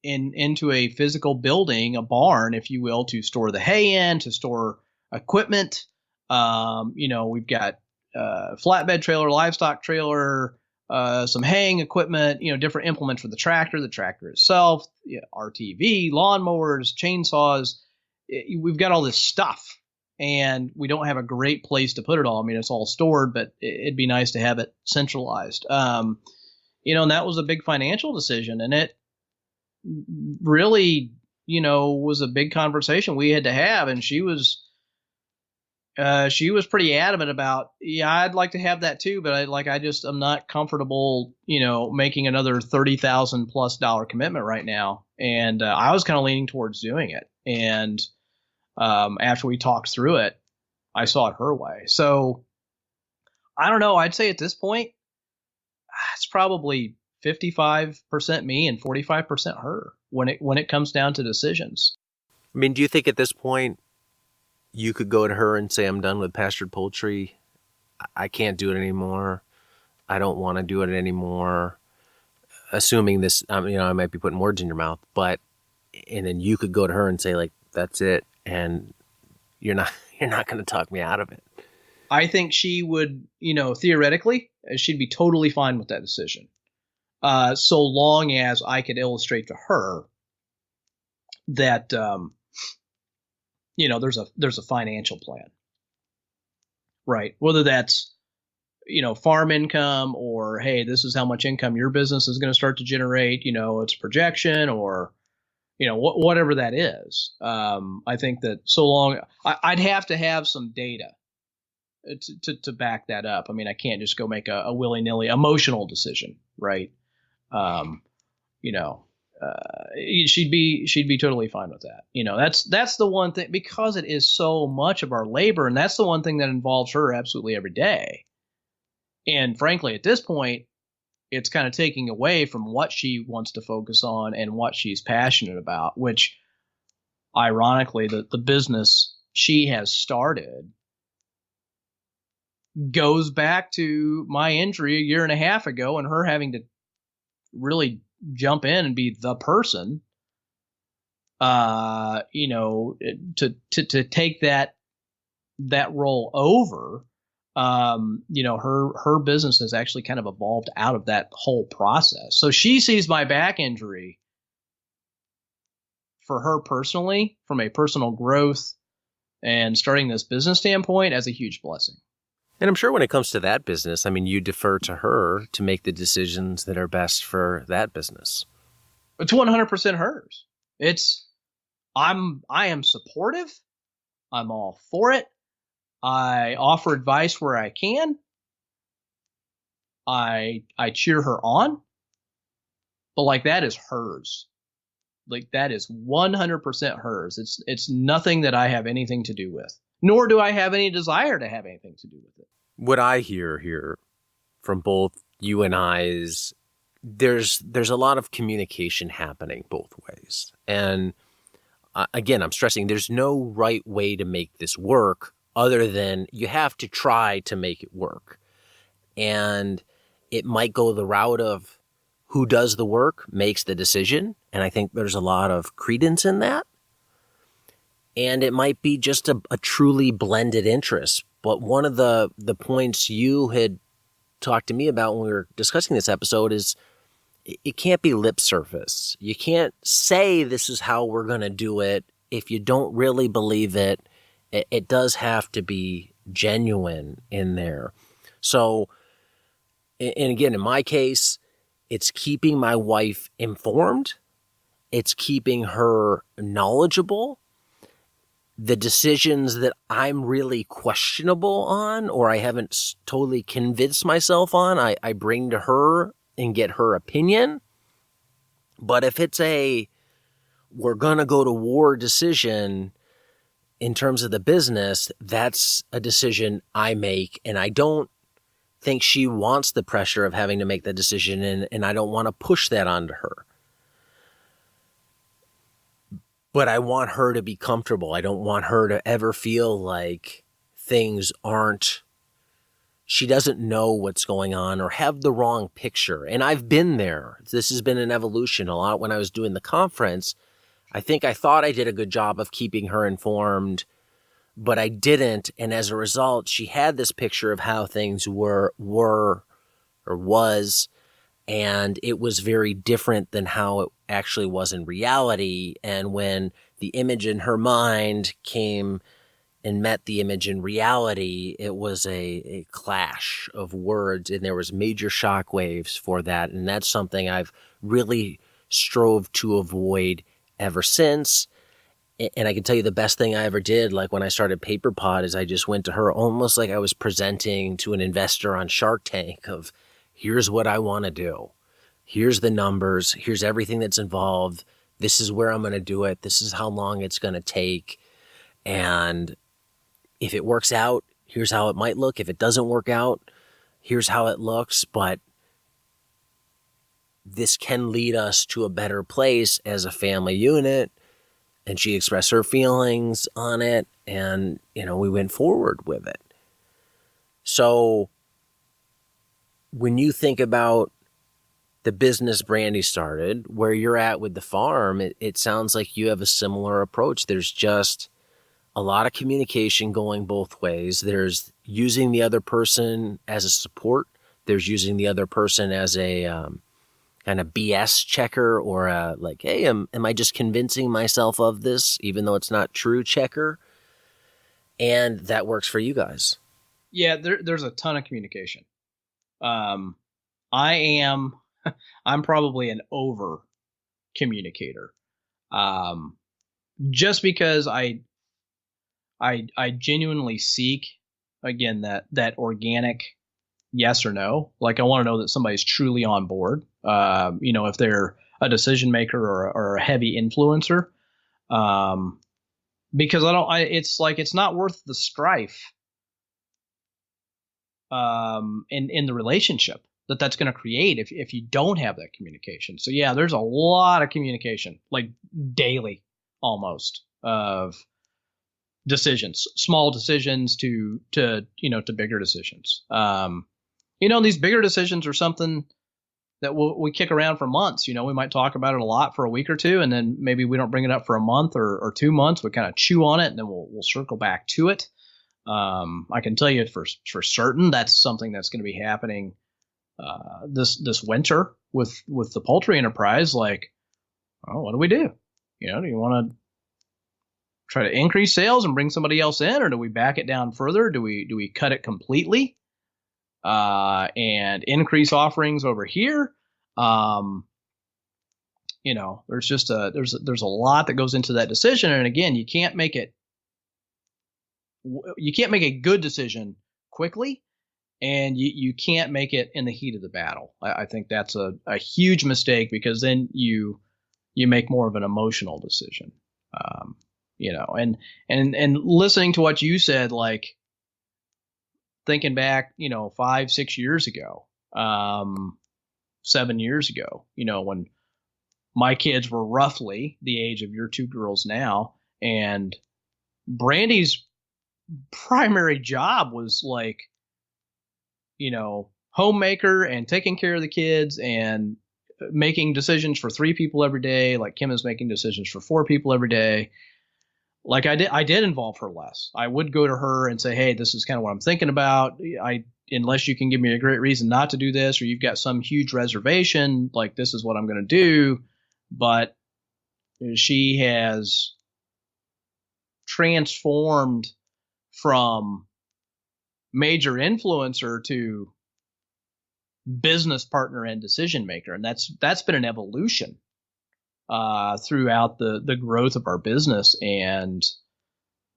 B: into a physical building, a barn, if you will, to store the hay in, to store equipment. We've got flatbed trailer, livestock trailer, some haying equipment, different implements for the tractor itself, RTV, lawnmowers, chainsaws. We've got all this stuff. and we don't have a great place to put it all. I mean, it's all stored, but it'd be nice to have it centralized. And that was a big financial decision, and it really, was a big conversation we had to have. And she was pretty adamant about, yeah, I'd like to have that too, but I'm not comfortable, making another $30,000+ commitment right now. And I was kind of leaning towards doing it. And after we talked through it, I saw it her way. So I don't know. I'd say at this point, it's probably 55% me and 45% her when it comes down to decisions.
A: I mean, do you think at this point you could go to her and say, I'm done with pastured poultry. I can't do it anymore. I don't want to do it anymore. Assuming this, I might be putting words in your mouth, and then you could go to her and say, like, that's it. And you're not going to talk me out of it.
B: I think she would, theoretically, she'd be totally fine with that decision. So long as I could illustrate to her that, there's a financial plan, right? Whether that's, farm income, or, hey, this is how much income your business is going to start to generate, it's projection, or, whatever that is. I think that so long, I'd have to have some data to back that up. I mean, I can't just go make a willy-nilly emotional decision, right? She'd be totally fine with that. That's the one thing, because it is so much of our labor, and that's the one thing that involves her absolutely every day. And frankly, at this point, it's kind of taking away from what she wants to focus on and what she's passionate about, which ironically, the business she has started goes back to my injury a year and a half ago, and her having to really jump in and be the person, to take that role over. Her business has actually kind of evolved out of that whole process. So she sees my back injury, for her personally, from a personal growth and starting this business standpoint, as a huge blessing.
A: And I'm sure when it comes to that business, I mean, you defer to her to make the decisions that are best for that business.
B: It's 100% hers. I am supportive. I'm all for it. I offer advice where I can. I cheer her on. But that is hers. That is 100% hers. It's nothing that I have anything to do with. Nor do I have any desire to have anything to do with it.
A: What I hear here from both you and I is there's a lot of communication happening both ways. And again, I'm stressing there's no right way to make this work other than you have to try to make it work. And it might go the route of who does the work makes the decision. And I think there's a lot of credence in that. And it might be just a truly blended interest. But one of the points you had talked to me about when we were discussing this episode is it can't be lip service. You can't say this is how we're going to do it if you don't really believe it. It does have to be genuine in there. So, and again, in my case, it's keeping my wife informed. It's keeping her knowledgeable. The decisions that I'm really questionable on, or I haven't totally convinced myself on, I bring to her and get her opinion. But if it's we're going to go to war decision in terms of the business, that's a decision I make. And I don't think she wants the pressure of having to make the decision, and I don't want to push that onto her. But I want her to be comfortable. I don't want her to ever feel like things she doesn't know what's going on or have the wrong picture. And I've been there. This has been an evolution a lot. When I was doing the conference, I thought I did a good job of keeping her informed, but I didn't. And as a result, she had this picture of how things were or was, and it was very different than how it actually was in reality. And when the image in her mind came and met the image in reality, it was a clash of words, and there was major shock waves for that. And that's something I've really strove to avoid ever since. And I can tell you the best thing I ever did, like when I started PaperPod, is I just went to her almost like I was presenting to an investor on Shark Tank of, here's what I want to do. Here's the numbers. Here's everything that's involved. This is where I'm going to do it. This is how long it's going to take. And if it works out, here's how it might look. If it doesn't work out, here's how it looks. But this can lead us to a better place as a family unit. And she expressed her feelings on it, and, we went forward with it. So when you think about the business Brandy started, where you're at with the farm, it sounds like you have a similar approach. There's just a lot of communication going both ways. There's using the other person as a support. There's using the other person as a kind of BS checker, or like, hey, am I just convincing myself of this, even though it's not true checker? And that works for you guys.
B: Yeah, there's a ton of communication. I'm probably an over communicator. Just because I genuinely seek, again, that organic yes or no. Like, I want to know that somebody's truly on board. If they're a decision maker or a heavy influencer, because it's not worth the strife, in the relationship that's going to create if you don't have that communication. So yeah, there's a lot of communication, like daily almost, of decisions, small decisions to bigger decisions. These bigger decisions are something that we kick around for months. We might talk about it a lot for a week or two, and then maybe we don't bring it up for a month or 2 months. We kind of chew on it, and then we'll circle back to it. I can tell you for certain that's something that's going to be happening this winter with the poultry enterprise. Like, oh, what do we do? Do you want to try to increase sales and bring somebody else in, or do we back it down further? Do we cut it completely and increase offerings over here? There's just there's a lot that goes into that decision, and again, you can't make a good decision quickly, and you can't make it in the heat of the battle. I think that's a huge mistake, because then you make more of an emotional decision. And listening to what you said, like thinking back, 5-6 years ago, 7 years ago, when my kids were roughly the age of your two girls now, and Brandy's primary job was like, homemaker and taking care of the kids and making decisions for 3 people every day. Like Kim is making decisions for 4 people every day. Like I did involve her less. I would go to her and say, hey, this is kind of what I'm thinking about. Unless you can give me a great reason not to do this, or you've got some huge reservation, like this is what I'm going to do. But she has transformed from major influencer to business partner and decision maker. And that's been an evolution throughout the growth of our business. And,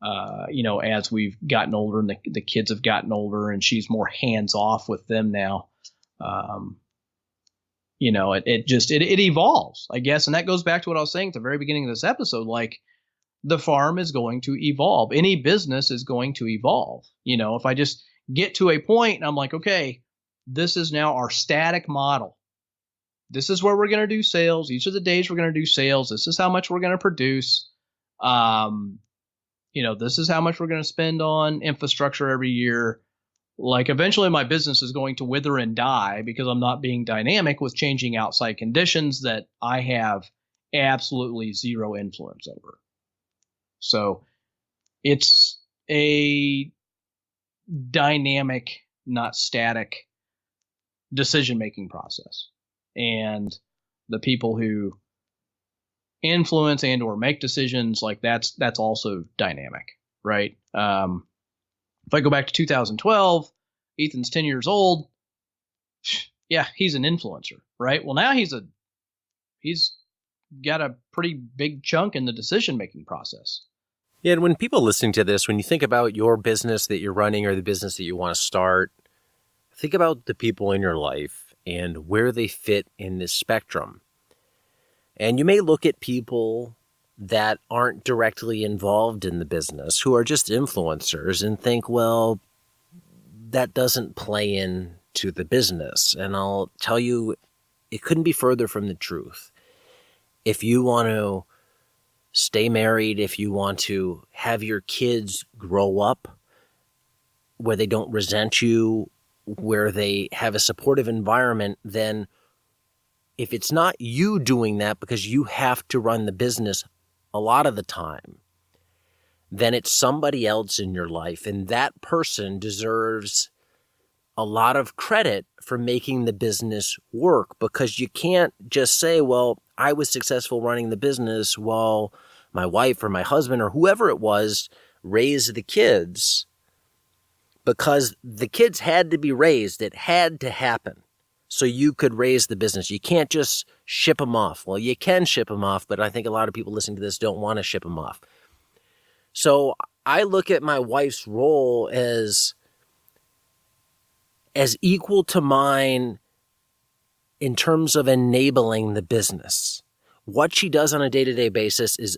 B: as we've gotten older and the kids have gotten older and she's more hands off with them now, it evolves, I guess. And that goes back to what I was saying at the very beginning of this episode. Like, the farm is going to evolve. Any business is going to evolve. If I just get to a point and I'm like, okay, this is now our static model. This is where we're going to do sales. These are the days we're going to do sales. This is how much we're going to produce. This is how much we're going to spend on infrastructure every year. Like, eventually my business is going to wither and die because I'm not being dynamic with changing outside conditions that I have absolutely zero influence over. So it's a dynamic, not static decision-making process. And the people who influence and or make decisions, like that's also dynamic. right? If I go back to 2012, Ethan's 10 years old. Yeah, he's an influencer, right? Well, now he's got a pretty big chunk in the decision-making process.
A: Yeah, and when people listening to this, when you think about your business that you're running or the business that you want to start, think about the people in your life and where they fit in this spectrum. And you may look at people that aren't directly involved in the business, who are just influencers, and think, well, that doesn't play into the business. And I'll tell you, it couldn't be further from the truth. If you want to stay married, if you want to have your kids grow up where they don't resent you, where they have a supportive environment, then if it's not you doing that because you have to run the business a lot of the time, then it's somebody else in your life. And that person deserves a lot of credit for making the business work, because you can't just say, well, I was successful running the business while my wife or my husband or whoever it was raised the kids, because the kids had to be raised. It had to happen so you could raise the business. You can't just ship them off. Well, you can ship them off, but I think a lot of people listening to this don't want to ship them off. So I look at my wife's role as equal to mine in terms of enabling the business. What she does on a day-to-day basis is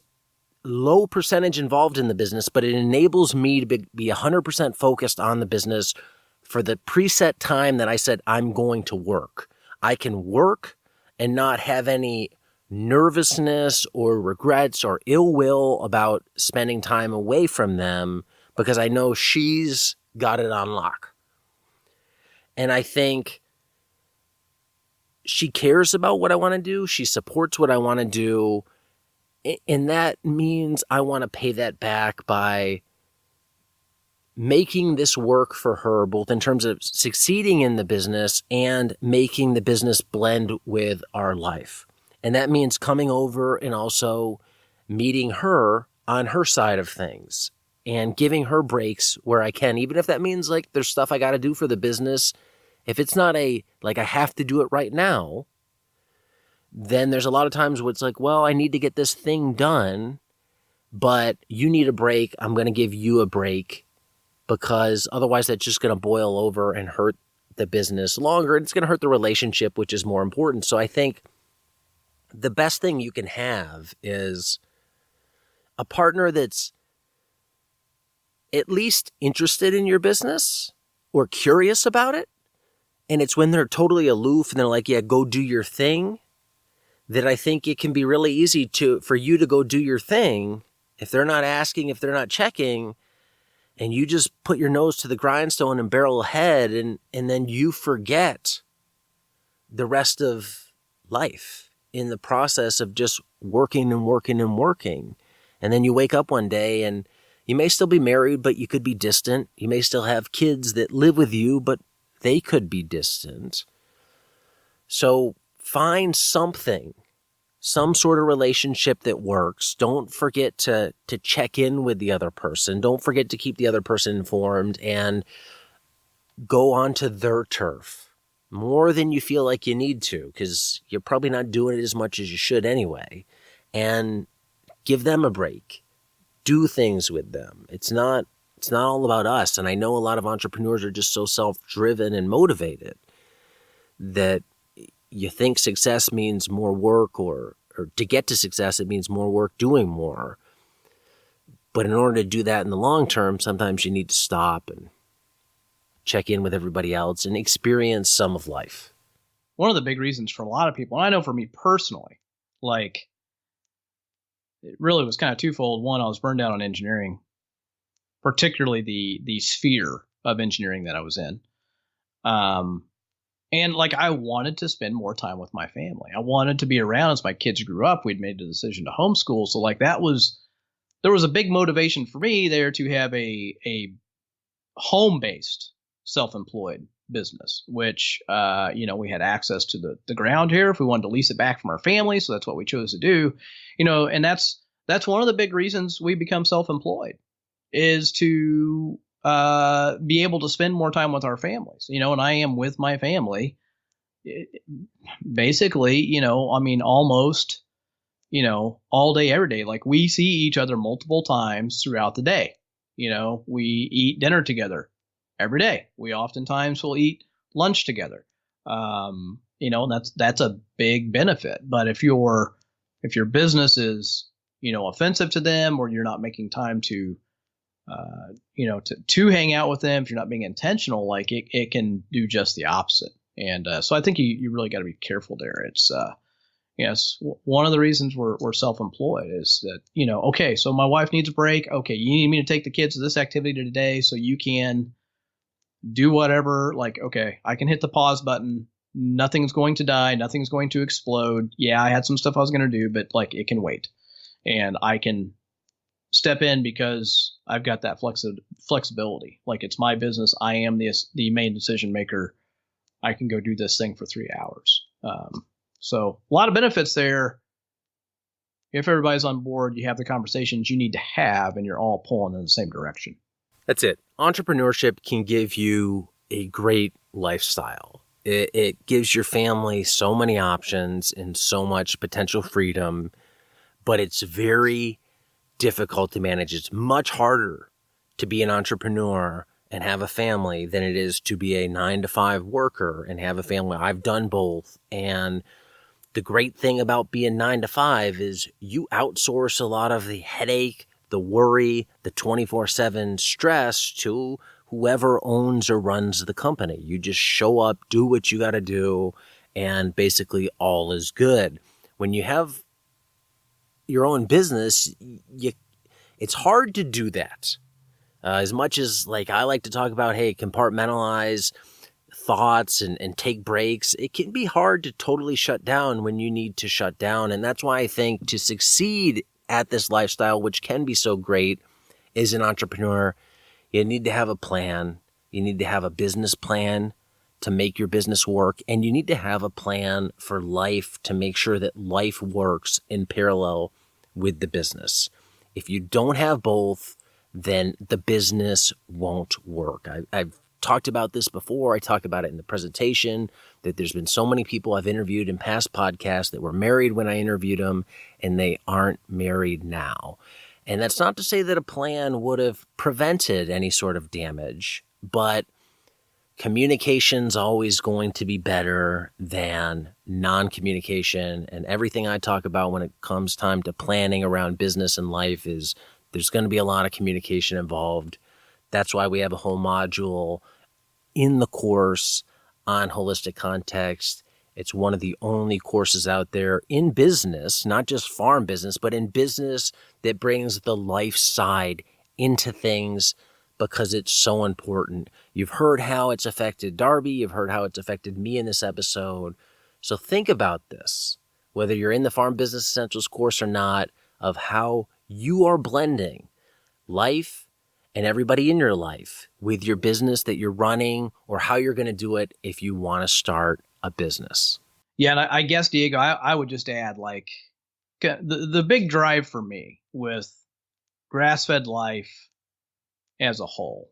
A: low percentage involved in the business, but it enables me to be 100% focused on the business for the preset time that I said I'm going to work. I can work and not have any nervousness or regrets or ill will about spending time away from them, because I know she's got it on lock. And I think she cares about what I want to do. She supports what I want to do. And that means I want to pay that back by making this work for her, both in terms of succeeding in the business and making the business blend with our life. And that means coming over and also meeting her on her side of things and giving her breaks where I can, even if that means like there's stuff I got to do for the business. If it's not I have to do it right now, then there's a lot of times where it's like, well, I need to get this thing done, but you need a break. I'm going to give you a break, because otherwise that's just going to boil over and hurt the business longer. It's going to hurt the relationship, which is more important. So I think the best thing you can have is a partner that's at least interested in your business or curious about it. And it's when they're totally aloof and they're like, yeah, go do your thing, that I think it can be really easy for you to go do your thing if they're not asking, if they're not checking, and you just put your nose to the grindstone and barrel ahead, and then you forget the rest of life in the process of just working and working and working. And then you wake up one day and you may still be married, but you could be distant. You may still have kids that live with you, but they could be distant. So find something, some sort of relationship that works. Don't forget to check in with the other person. Don't forget to keep the other person informed, and go onto their turf more than you feel like you need to, because you're probably not doing it as much as you should anyway. And give them a break. Do things with them. It's not all about us. And I know a lot of entrepreneurs are just so self-driven and motivated that you think success means more work, or to get to success, it means more work doing more. But in order to do that in the long term, sometimes you need to stop and check in with everybody else and experience some of life.
B: One of the big reasons for a lot of people, and I know for me personally, like, it really was kind of twofold. One, I was burned out on engineering, particularly the sphere of engineering that I was in. And like, I wanted to spend more time with my family. I wanted to be around as my kids grew up. We'd made the decision to homeschool. So like there was a big motivation for me there to have a home-based self-employed business, which, we had access to the ground here if we wanted to lease it back from our family. So that's what we chose to do, and that's one of the big reasons we become self-employed is to be able to spend more time with our families, and I am with my family basically, almost, all day, every day. Like we see each other multiple times throughout the day. We eat dinner together every day. We oftentimes will eat lunch together. That's a big benefit. But if your business is, offensive to them, or you're not making time to hang out with them, if you're not being intentional, like it can do just the opposite. And so I think you really got to be careful there. It's yes, one of the reasons we're self-employed is that, okay, so my wife needs a break. Okay, you need me to take the kids to this activity today so you can do whatever. Like, okay, I can hit the pause button. Nothing's going to die. Nothing's going to explode. Yeah, I had some stuff I was going to do, but like it can wait. And I can step in because I've got that flexibility. Like it's my business. I am the main decision maker. I can go do this thing for 3 hours. So a lot of benefits there. If everybody's on board, you have the conversations you need to have, and you're all pulling in the same direction.
A: That's it. Entrepreneurship can give you a great lifestyle. It gives your family so many options and so much potential freedom, but it's very difficult to manage. It's much harder to be an entrepreneur and have a family than it is to be a 9-to-5 worker and have a family. I've done both. And the great thing about being 9-to-5 is you outsource a lot of the headache, the worry, the 24/7 stress to whoever owns or runs the company. You just show up, do what you got to do, and basically all is good. When you have your own business, it's hard to do that. As much as like I like to talk about, hey, compartmentalize thoughts and take breaks, it can be hard to totally shut down when you need to shut down. And that's why I think to succeed at this lifestyle, which can be so great, as an entrepreneur, you need to have a plan. You need to have a business plan to make your business work. And you need to have a plan for life to make sure that life works in parallel with the business. If you don't have both, then the business won't work. I've talked about this before. I talked about it in the presentation, that there's been so many people I've interviewed in past podcasts that were married when I interviewed them, and they aren't married now. And that's not to say that a plan would have prevented any sort of damage, but communication's always going to be better than non-communication. And everything I talk about when it comes time to planning around business and life is there's going to be a lot of communication involved. That's why we have a whole module in the course on holistic context. It's one of the only courses out there in business, not just farm business, but in business that brings the life side into things because it's so important. You've heard how it's affected Darby. You've heard how it's affected me in this episode. So think about this, whether you're in the Farm Business Essentials course or not, of how you are blending life and everybody in your life with your business that you're running, or how you're going to do it if you want to start a business.
B: Yeah, and I guess, Diego, I would just add, like, the big drive for me with Grassfed Life as a whole,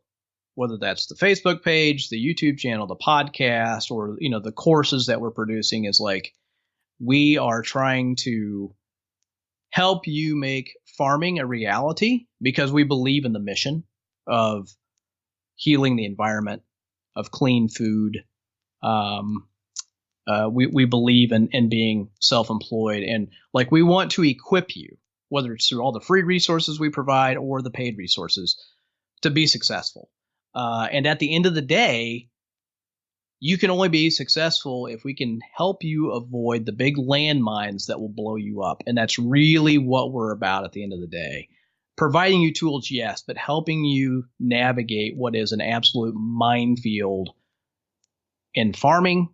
B: whether that's the Facebook page, the YouTube channel, the podcast, or, the courses that we're producing, is like, we are trying to help you make farming a reality because we believe in the mission of healing the environment, of clean food. We believe in being self-employed, and like we want to equip you, whether it's through all the free resources we provide or the paid resources, to be successful. And at the end of the day, you can only be successful if we can help you avoid the big landmines that will blow you up. And that's really what we're about at the end of the day. Providing you tools, yes, but helping you navigate what is an absolute minefield in farming,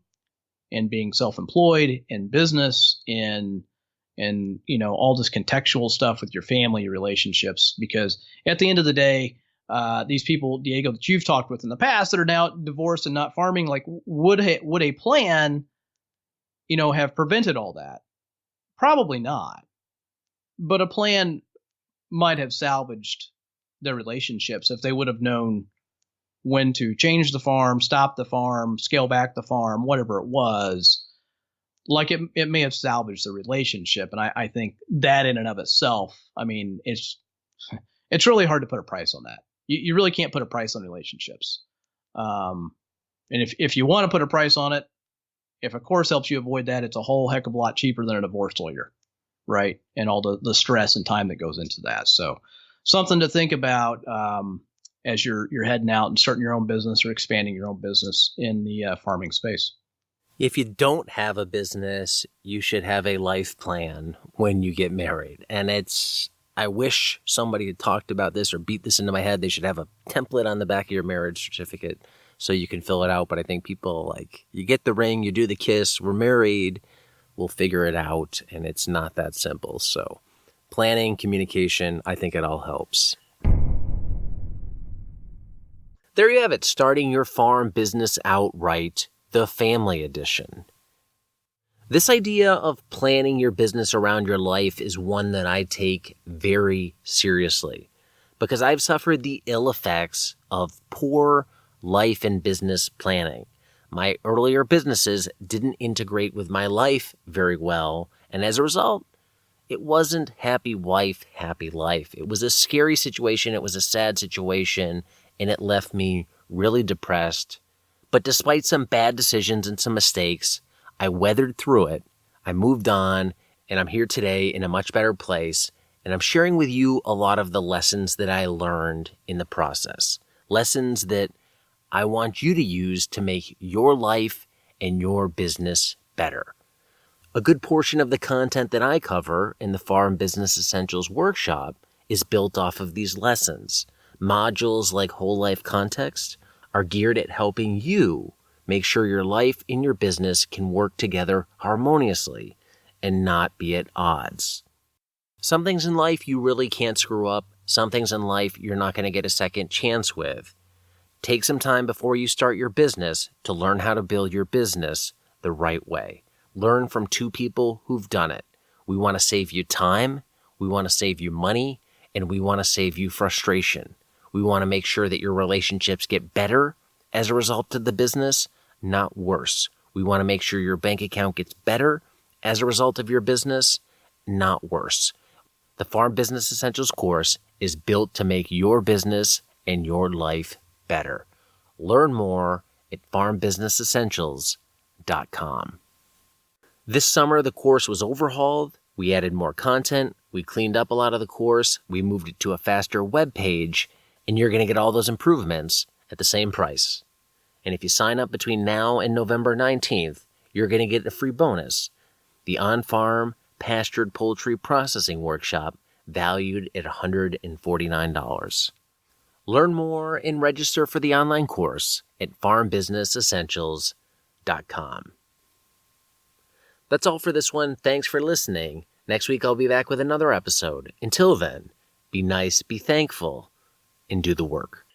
B: in being self-employed, in business, in all this contextual stuff with your family, your relationships. Because at the end of the day, these people, Diego, that you've talked with in the past that are now divorced and not farming, like would a plan, have prevented all that? Probably not. But a plan might have salvaged their relationships if they would have known when to change the farm, stop the farm, scale back the farm, whatever it was. Like it may have salvaged the relationship. And I think that in and of itself, I mean, it's really hard to put a price on that. You really can't put a price on relationships. And if you want to put a price on it, if a course helps you avoid that, it's a whole heck of a lot cheaper than a divorce lawyer, right? And all the stress and time that goes into that. So something to think about as you're heading out and starting your own business or expanding your own business in the farming space.
A: If you don't have a business, you should have a life plan when you get married. And I wish somebody had talked about this or beat this into my head. They should have a template on the back of your marriage certificate so you can fill it out. But I think people you get the ring, you do the kiss, we're married, we'll figure it out. And it's not that simple. So planning, communication, I think it all helps. There you have it, starting your farm business outright, the family edition. This idea of planning your business around your life is one that I take very seriously because I've suffered the ill effects of poor life and business planning. My earlier businesses didn't integrate with my life very well, and as a result, it wasn't happy wife, happy life. It was a scary situation, it was a sad situation, and it left me really depressed. But despite some bad decisions and some mistakes, I weathered through it, I moved on, and I'm here today in a much better place, and I'm sharing with you a lot of the lessons that I learned in the process. Lessons that I want you to use to make your life and your business better. A good portion of the content that I cover in the Farm Business Essentials workshop is built off of these lessons. Modules like Whole Life Context are geared at helping you make sure your life and your business can work together harmoniously and not be at odds. Some things in life you really can't screw up. Some things in life you're not going to get a second chance with. Take some time before you start your business to learn how to build your business the right way. Learn from two people who've done it. We want to save you time, we want to save you money, and we want to save you frustration. We want to make sure that your relationships get better as a result of the business, not worse. We want to make sure your bank account gets better as a result of your business, not worse. The Farm Business Essentials course is built to make your business and your life better. Learn more at farmbusinessessentials.com. This summer, the course was overhauled. We added more content. We cleaned up a lot of the course. We moved it to a faster web page, and you're going to get all those improvements at the same price. And if you sign up between now and November 19th, you're going to get a free bonus, the On-Farm Pastured Poultry Processing Workshop, valued at $149. Learn more and register for the online course at farmbusinessessentials.com. That's all for this one. Thanks for listening. Next week I'll be back with another episode. Until then, be nice, be thankful, and do the work.